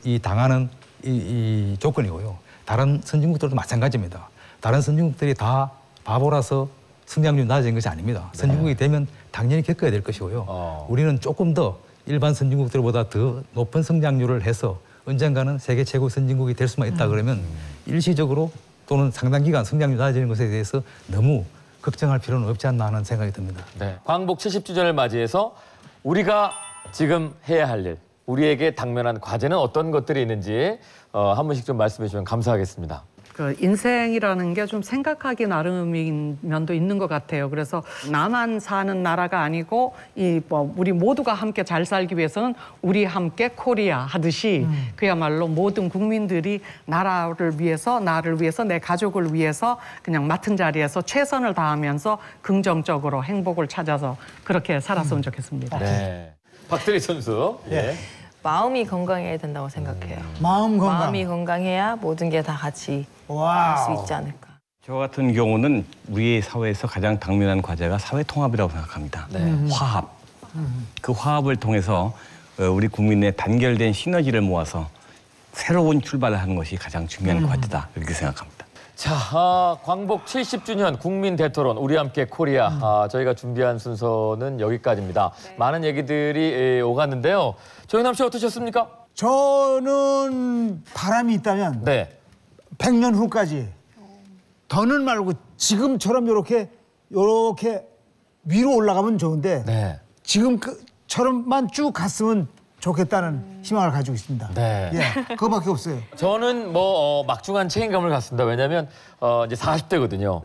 이 당하는 이 조건이고요. 다른 선진국들도 마찬가지입니다. 다른 선진국들이 다 바보라서 성장률이 낮아진 것이 아닙니다. 선진국이 되면 당연히 겪어야 될 것이고요. 우리는 조금 더 일반 선진국들보다 더 높은 성장률을 해서 언젠가는 세계 최고 선진국이 될 수만 있다 그러면 일시적으로 또는 상당 기간 성장률이 낮아지는 것에 대해서 너무 걱정할 필요는 없지 않나 하는 생각이 듭니다. 네. 광복 70주년을 맞이해서 우리가 지금 해야 할 일, 우리에게 당면한 과제는 어떤 것들이 있는지 한 분씩 좀 말씀해 주시면 감사하겠습니다. 그 인생이라는 게 좀 생각하기 나름인 면도 있는 것 같아요. 그래서 나만 사는 나라가 아니고 우리 모두가 함께 잘 살기 위해서는 우리 함께 코리아 하듯이 그야말로 모든 국민들이 나라를 위해서, 나를 위해서, 내 가족을 위해서 그냥 맡은 자리에서 최선을 다하면서 긍정적으로 행복을 찾아서 그렇게 살았으면 좋겠습니다. 네. 박대리 선수. 예. 마음이 건강해야 된다고 생각해요. 마음이 건강해야 모든 게 다 같이 할 수 있지 않을까. 저 같은 경우는 우리 사회에서 가장 당면한 과제가 사회 통합이라고 생각합니다. 화합. 그 화합을 통해서 우리 국민의 단결된 시너지를 모아서 새로운 출발을 하는 것이 가장 중요한 과제다 이렇게 생각합니다. 자, 광복 70주년 국민 대토론 우리 함께 코리아. 저희가 준비한 순서는 여기까지입니다. 많은 얘기들이 오갔는데요. 조영남 씨 어떠셨습니까? 저는 바람이 있다면 100년 후까지 더는 말고 지금처럼 이렇게 위로 올라가면 좋은데 지금처럼만 쭉 갔으면 좋겠다는 희망을 가지고 있습니다. 네. 예, 그거밖에 없어요. 저는 막중한 책임감을 갖습니다. 왜냐하면 이제 40대거든요.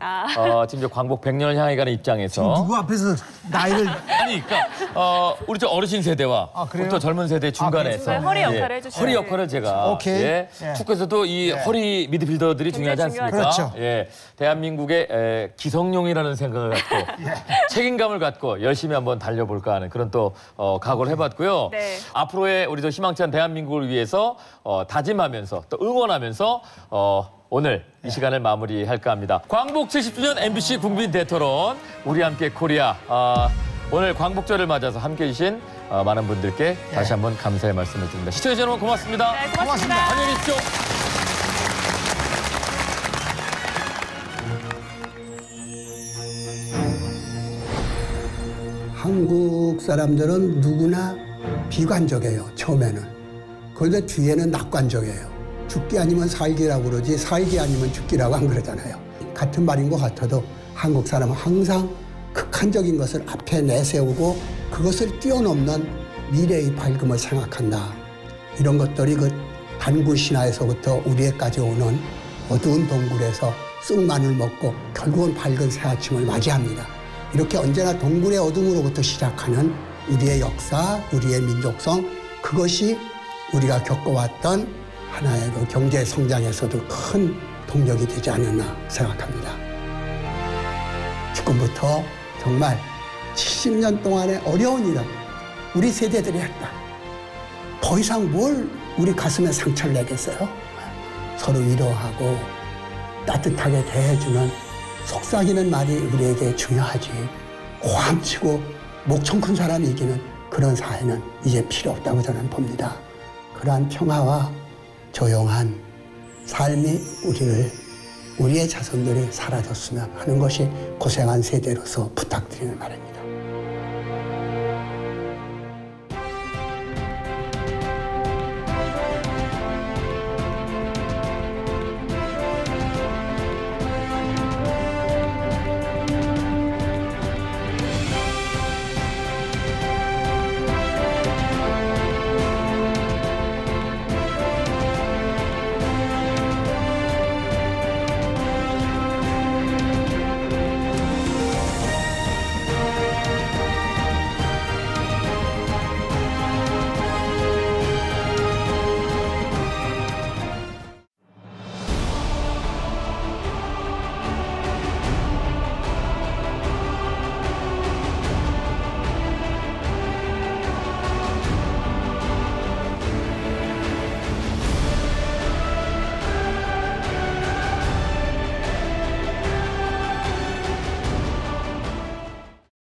지금 이제 광복 100년을 향해 가는 입장에서 지금 누구 앞에서 나이를 아니, 그러니까 우리 저 어르신 세대와 또 젊은 세대 중간에서 허리 역할을 해주시죠. 허리 역할을 제가 축구에서도 이 허리 미드필더들이 중요하지 않습니까? 그렇죠. 예, 대한민국의 기성용이라는 생각을 갖고 책임감을 갖고 열심히 한번 달려볼까 하는 그런 또 각오를 해봤고요. 네. 앞으로의 우리 저 희망찬 대한민국을 위해서 다짐하면서 또 응원하면서 오늘 이 시간을 마무리할까 합니다. 광복 70주년 MBC 국민 대토론 우리 함께 코리아. 오늘 광복절을 맞아서 함께해 주신 많은 분들께 다시 한번 감사의 말씀을 드립니다. 시청해주셔서 여러분 고맙습니다. 네, 고맙습니다. 안녕히 계십시오. 한국 사람들은 누구나 비관적이에요, 처음에는. 그런데 뒤에는 낙관적이에요. 죽기 아니면 살기라고 그러지 살기 아니면 죽기라고 안 그러잖아요. 같은 말인 것 같아도 한국 사람은 항상 극한적인 것을 앞에 내세우고 그것을 뛰어넘는 미래의 밝음을 생각한다. 이런 것들이 그 단구 신화에서부터 우리에까지 오는 어두운 동굴에서 쑥만을 먹고 결국은 밝은 새아침을 맞이합니다. 이렇게 언제나 동굴의 어둠으로부터 시작하는 우리의 역사, 우리의 민족성, 그것이 우리가 겪어왔던 하나의 그 경제 성장에서도 큰 동력이 되지 않았나 생각합니다. 지금부터 정말 70년 동안의 어려운 일은 우리 세대들이 했다. 더 이상 뭘 우리 가슴에 상처를 내겠어요? 서로 위로하고 따뜻하게 대해주는 속삭이는 말이 우리에게 중요하지. 고함치고 목청 큰 사람이 이기는 그런 사회는 이제 필요 없다고 저는 봅니다. 그러한 평화와 조용한 삶이 우리의 자손들이 사라졌으면 하는 것이 고생한 세대로서 부탁드리는 말입니다.